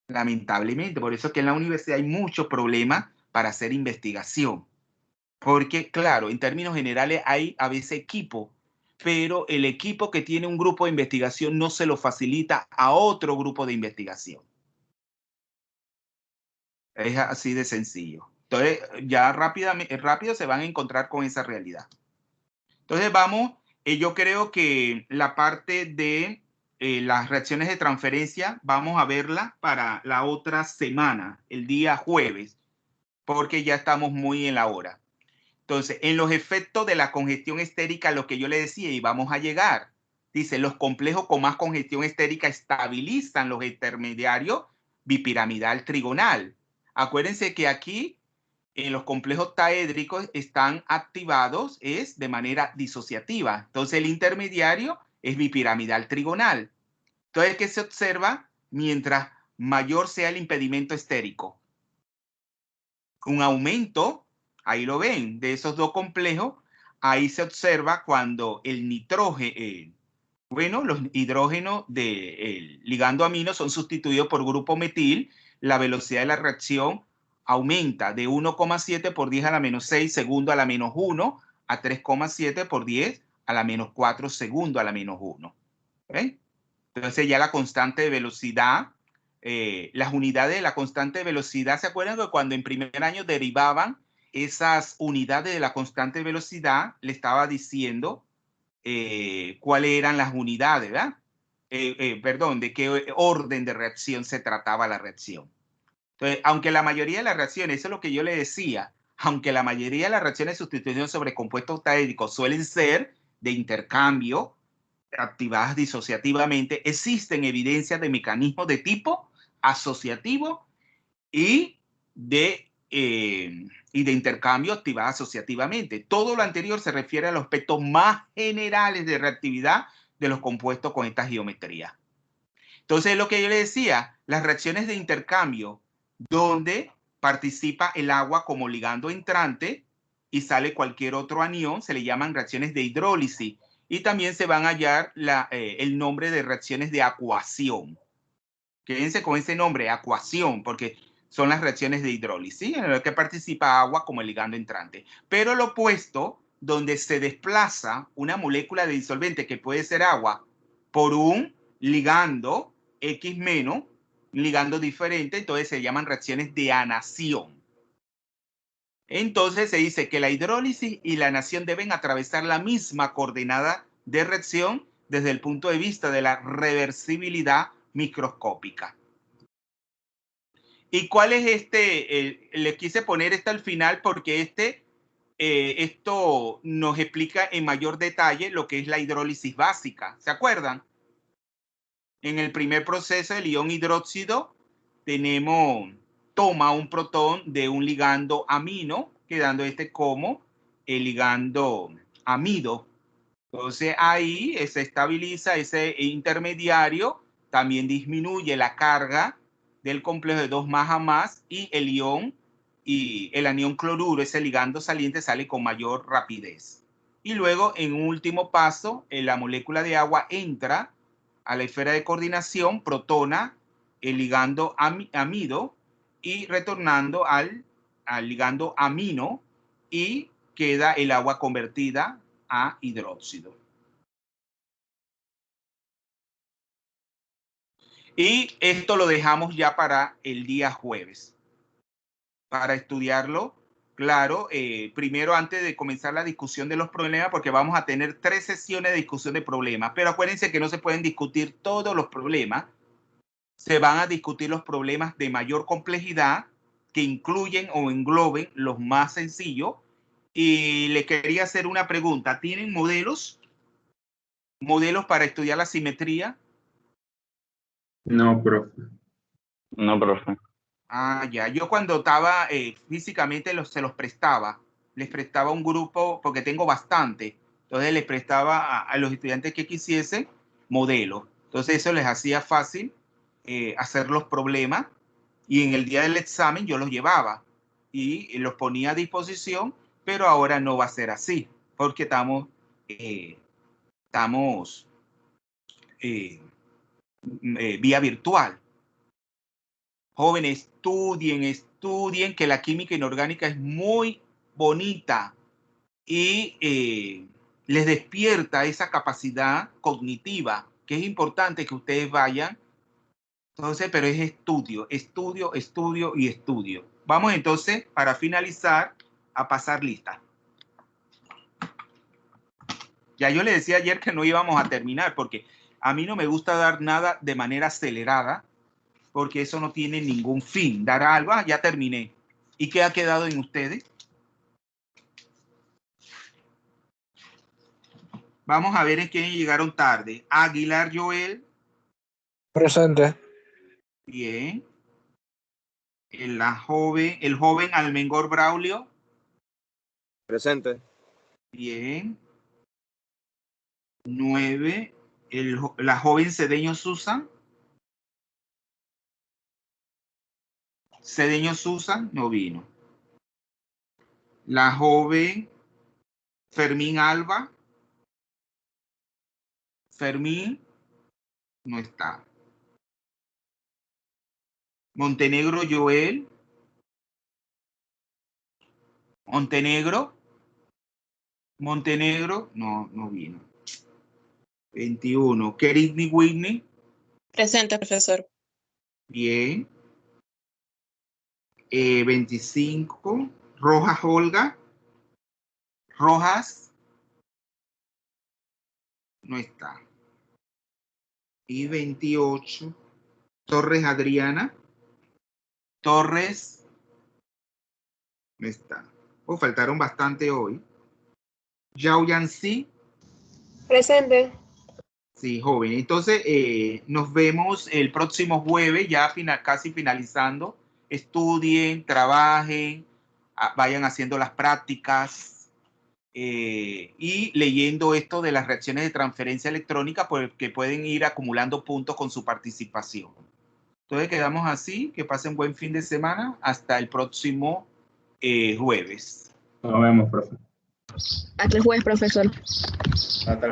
lamentablemente. Por eso es que en la universidad hay muchos problemas para hacer investigación. Porque, claro, en términos generales hay a veces equipo, pero el equipo que tiene un grupo de investigación no se lo facilita a otro grupo de investigación. Es así de sencillo. Entonces, ya rápido se van a encontrar con esa realidad. Entonces, vamos, yo creo que la parte de las reacciones de transferencia, vamos a verla para la otra semana, el día jueves, porque ya estamos muy en la hora. Entonces, en los efectos de la congestión estérica, lo que yo le decía, y vamos a llegar, dice, los complejos con más congestión estérica estabilizan los intermediarios bipiramidal trigonal. Acuérdense que aquí en los complejos taédricos están activados de manera disociativa. Entonces el intermediario es bipiramidal trigonal. Entonces, ¿qué se observa? Mientras mayor sea el impedimento estérico. Un aumento, ahí lo ven, de esos dos complejos, ahí se observa cuando el nitrógeno, los hidrógenos del ligando amino son sustituidos por grupo metil, la velocidad de la reacción aumenta de 1,7 por 10 a la menos 6 segundo a la menos 1 a 3,7 por 10 a la menos 4 segundo a la menos 1. ¿Ven? Entonces ya la constante de velocidad, las unidades de la constante de velocidad, ¿se acuerdan que cuando en primer año derivaban esas unidades de la constante de velocidad, le estaba diciendo cuáles eran las unidades, ¿verdad? Perdón, de qué orden de reacción se trataba la reacción. Entonces, aunque la mayoría de las reacciones, eso es lo que yo le decía, aunque la mayoría de las reacciones de sustitución sobre compuestos taédricos suelen ser de intercambio, activadas disociativamente, existen evidencias de mecanismos de tipo asociativo y de y de intercambio activada asociativamente. Todo lo anterior se refiere a los aspectos más generales de reactividad de los compuestos con esta geometría. Entonces, lo que yo le decía, las reacciones de intercambio donde participa el agua como ligando entrante y sale cualquier otro anión, se le llaman reacciones de hidrólisis, y también se van a hallar el nombre de reacciones de acuación. Quédense con ese nombre, acuación, porque son las reacciones de hidrólisis en las que participa agua como el ligando entrante. Pero lo opuesto, donde se desplaza una molécula de disolvente que puede ser agua por un ligando X menos, ligando diferente, entonces se llaman reacciones de anación. Entonces se dice que la hidrólisis y la anación deben atravesar la misma coordenada de reacción desde el punto de vista de la reversibilidad microscópica. ¿Y cuál es les quise poner al final porque esto nos explica en mayor detalle lo que es la hidrólisis básica. ¿Se acuerdan? En el primer proceso, el ion hidróxido toma un protón de un ligando amino, quedando como el ligando amido. Entonces ahí se estabiliza ese intermediario, también disminuye la carga del complejo de 2 más a más y el anión cloruro, ese ligando saliente, sale con mayor rapidez. Y luego, en un último paso, la molécula de agua entra a la esfera de coordinación, protona el ligando amido y retornando al ligando amino y queda el agua convertida a hidróxido. Y esto lo dejamos ya para el día jueves, para estudiarlo. Claro, primero antes de comenzar la discusión de los problemas, porque vamos a tener 3 sesiones de discusión de problemas, pero acuérdense que no se pueden discutir todos los problemas, se van a discutir los problemas de mayor complejidad que incluyen o engloben los más sencillos. Y le quería hacer una pregunta, ¿tienen modelos para estudiar la simetría? No, profe. No, profe. Ah, ya. Yo cuando estaba físicamente se los prestaba. Les prestaba un grupo, porque tengo bastante. Entonces les prestaba a los estudiantes que quisiesen modelos. Entonces eso les hacía fácil hacer los problemas. Y en el día del examen yo los llevaba y los ponía a disposición, pero ahora no va a ser así, porque estamos vía virtual. Jóvenes, estudien, que la química inorgánica es muy bonita y les despierta esa capacidad cognitiva, que es importante que ustedes vayan. Entonces, pero es estudio, estudio, estudio y estudio. Vamos entonces, para finalizar, a pasar lista. Ya yo les decía ayer que no íbamos a terminar, porque a mí no me gusta dar nada de manera acelerada, porque eso no tiene ningún fin. Dar algo, ya terminé. ¿Y qué ha quedado en ustedes? Vamos a ver en quién llegaron tarde. Aguilar Joel. Presente. Bien. El joven Almengor Braulio. Presente. Bien. 9. La joven Cedeño Susan. Cedeño Susan no vino. La joven Fermín Alba. Fermín no está. Montenegro Joel. Montenegro no vino. 21. Keritni Whitney. Presente, profesor. Bien. 25. Rojas Olga. Rojas no está. Y 28. Torres Adriana. Torres no está. Faltaron bastante hoy. Yao Yancy. Presente. Sí, joven. Entonces, nos vemos el próximo jueves, ya casi finalizando estudien, trabajen, vayan haciendo las prácticas y leyendo esto de las reacciones de transferencia electrónica, porque pueden ir acumulando puntos con su participación. Entonces quedamos así, que pasen buen fin de semana, hasta el próximo jueves. Nos vemos, profe. Hasta el jueves, profesor. Hasta